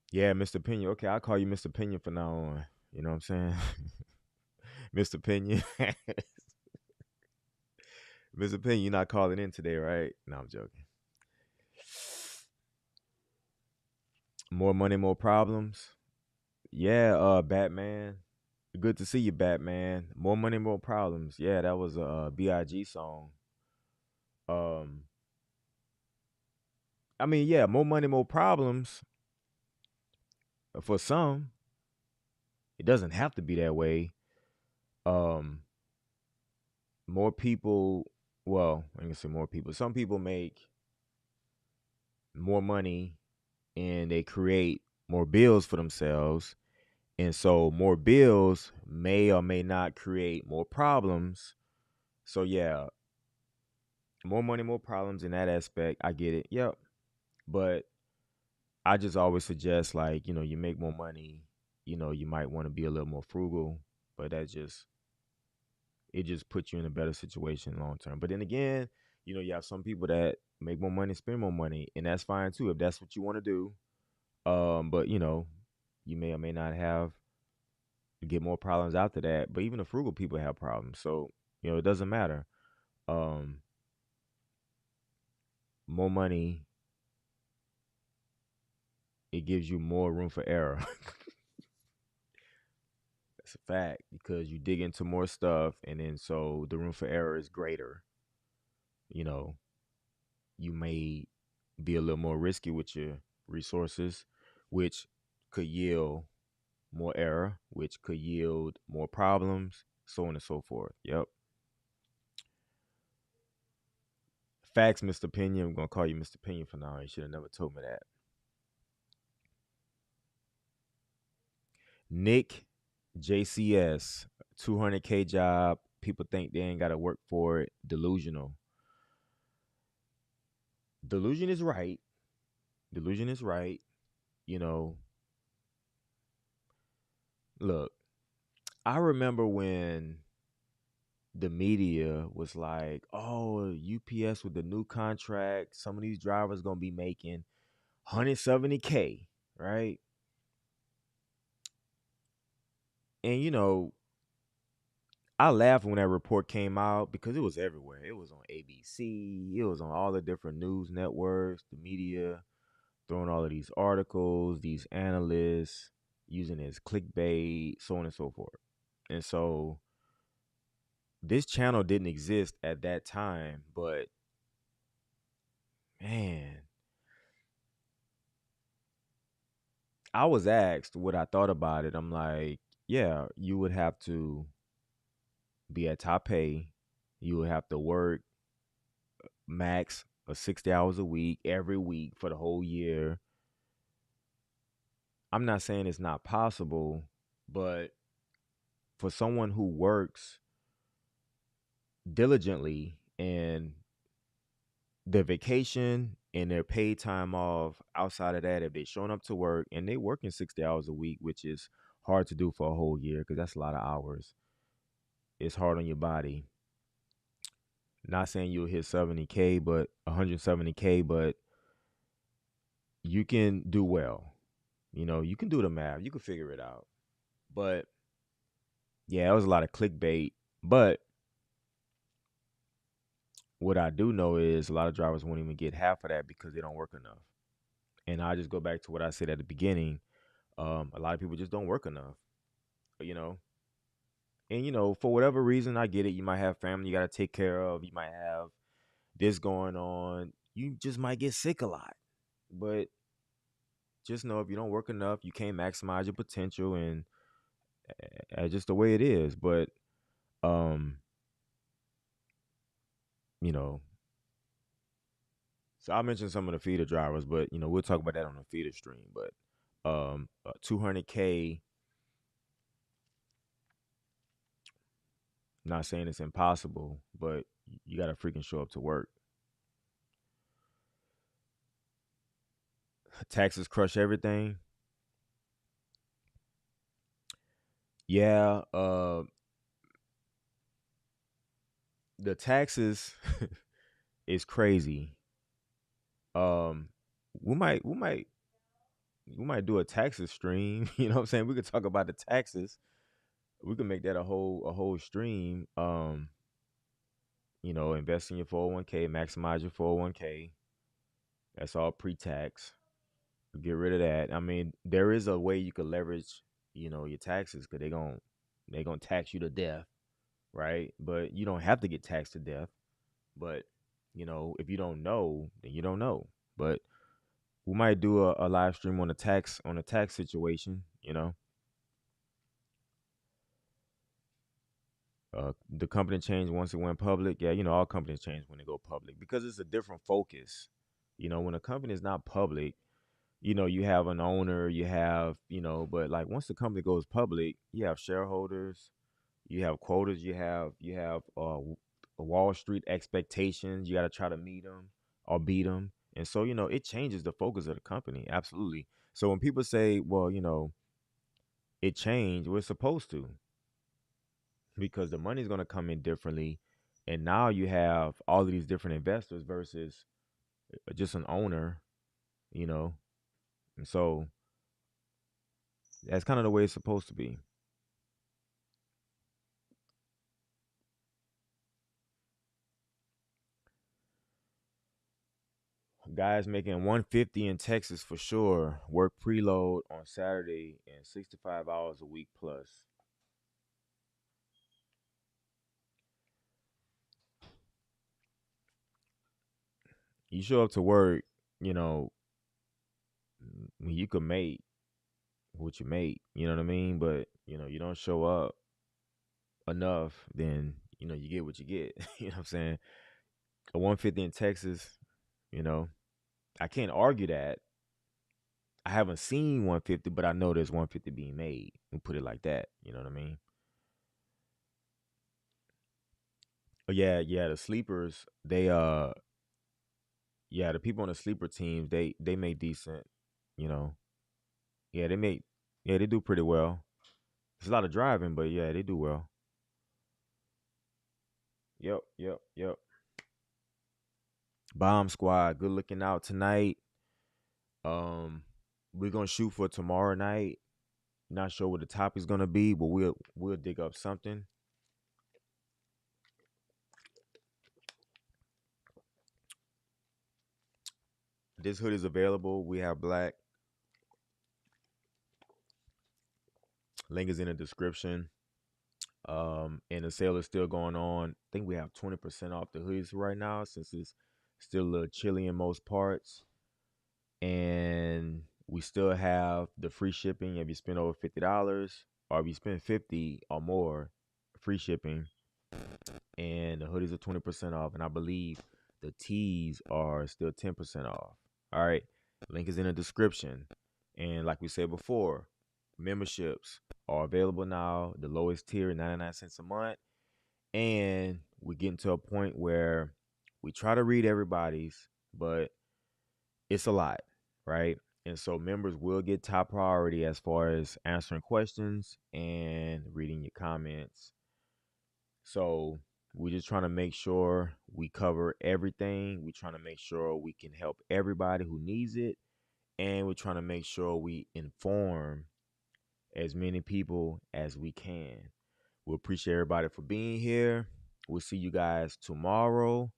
Yeah, Mr. Pena. Okay, I'll call you Mr. Pena from now on. You know what I'm saying? Mr. Pena. Mr. Pena, you're not calling in today, right? No, I'm joking. More money, more problems. Yeah, Batman. Good to see you, Batman. More money, more problems. Yeah, that was a Big song. Um, I mean, yeah, more money, more problems. For some, it doesn't have to be that way. Um, more people. Well, I can say more people. Some people make more money and they create more bills for themselves. And so more bills may or may not create more problems. So yeah, more money, more problems in that aspect. I get it. Yep. But I just always suggest like, you make more money, you might want to be a little more frugal, but it just puts you in a better situation long term. But then again, you have some people that make more money, spend more money, and that's fine too if that's what you want to do. But you may or may not have get more problems after that. But even the frugal people have problems. So, it doesn't matter. Um, more money, it gives you more room for error. It's a fact because you dig into more stuff, and then so the room for error is greater. You know, you may be a little more risky with your resources, which could yield more error, which could yield more problems, so on and so forth. Yep. Facts, Mr. Pena. I'm gonna call you Mr. Pena for now. You should have never told me that. Nick JCS, 200K job. People think they ain't gotta work for it. Delusional. Delusion is right. Delusion is right. You know, look, I remember when the media was like, "Oh, UPS with the new contract, some of these drivers gonna be making 170K, right?" And I laughed when that report came out because it was everywhere. It was on ABC, it was on all the different news networks, the media throwing all of these articles, these analysts using it as clickbait, so on and so forth. And so this channel didn't exist at that time, but man, I was asked what I thought about it. I'm like, yeah, you would have to be at top pay. You would have to work max of 60 hours a week every week for the whole year. I'm not saying it's not possible, but for someone who works diligently and their vacation and their paid time off outside of that, if they showing up to work and they working 60 hours a week, which is hard to do for a whole year because that's a lot of hours. It's hard on your body. Not saying you'll hit 70K, but 170K, but you can do well. You can do the math. You can figure it out. But yeah, it was a lot of clickbait. But what I do know is a lot of drivers won't even get half of that because they don't work enough. And I just go back to what I said at the beginning. A lot of people just don't work enough, you know. And for whatever reason, I get it. You might have family you got to take care of. You might have this going on. You just might get sick a lot. But just know if you don't work enough, you can't maximize your potential, and just the way it is. But um, you know, so I mentioned some of the feeder drivers, but we'll talk about that on the feeder stream. But 200K, not saying it's impossible, but you got to freaking show up to work. Taxes crush everything. Yeah, the taxes is crazy. Um, we might do a taxes stream. You know what I'm saying? We could talk about the taxes. We can make that a whole stream. Invest in your 401k, maximize your 401k. That's all pre-tax. Get rid of that. I mean, there is a way you could leverage, your taxes because they gonna tax you to death, right? But you don't have to get taxed to death. But if you don't know, then you don't know. But we might do a live stream on a tax situation. The company changed once it went public. Yeah, all companies change when they go public because it's a different focus. When a company is not public, you have an owner, but like once the company goes public, you have shareholders, you have quotas, you have Wall Street expectations. You got to try to meet them or beat them, and so it changes the focus of the company. Absolutely. So when people say, well, it changed, we're supposed to because the money's going to come in differently, and now you have all of these different investors versus just an owner, you know, and so that's kind of the way it's supposed to be. Guys making 150 in Texas for sure. Work preload on Saturday and 65 hours a week plus. You show up to work, you know, you can make what you make, you know what I mean? But, you don't show up enough, then, you get what you get. You know what I'm saying? A 150 in Texas, you know, I can't argue that. I haven't seen 150, but I know there's 150 being made. We put it like that. You know what I mean? But yeah, the sleepers, the people on the sleeper teams, they make decent, you know. Yeah, they do pretty well. It's a lot of driving, but yeah, they do well. Yep. Bomb Squad, good looking out tonight. Um, we're gonna shoot for tomorrow night. Not sure what the topic's gonna be, but we'll dig up something. This hood is available. We have black. Link is in the description. And the sale is still going on. I think we have 20% off the hoodies right now since it's still a little chilly in most parts. And we still have the free shipping if you spend over $50, or if you spend 50 or more, free shipping. And the hoodies are 20% off. And I believe the tees are still 10% off. All right. Link is in the description. And like we said before, memberships are available now. The lowest tier, 99 cents a month. And we're getting to a point where we try to read everybody's, but it's a lot, right? And so members will get top priority as far as answering questions and reading your comments. So we're just trying to make sure we cover everything. We're trying to make sure we can help everybody who needs it. And we're trying to make sure we inform as many people as we can. We appreciate everybody for being here. We'll see you guys tomorrow.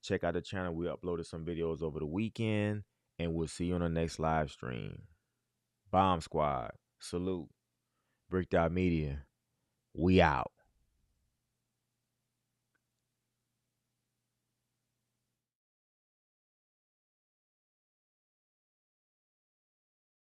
Check out the channel. We uploaded some videos over the weekend. And we'll see you on the next live stream. Bomb Squad. Salute. Bricked Out Media. We out.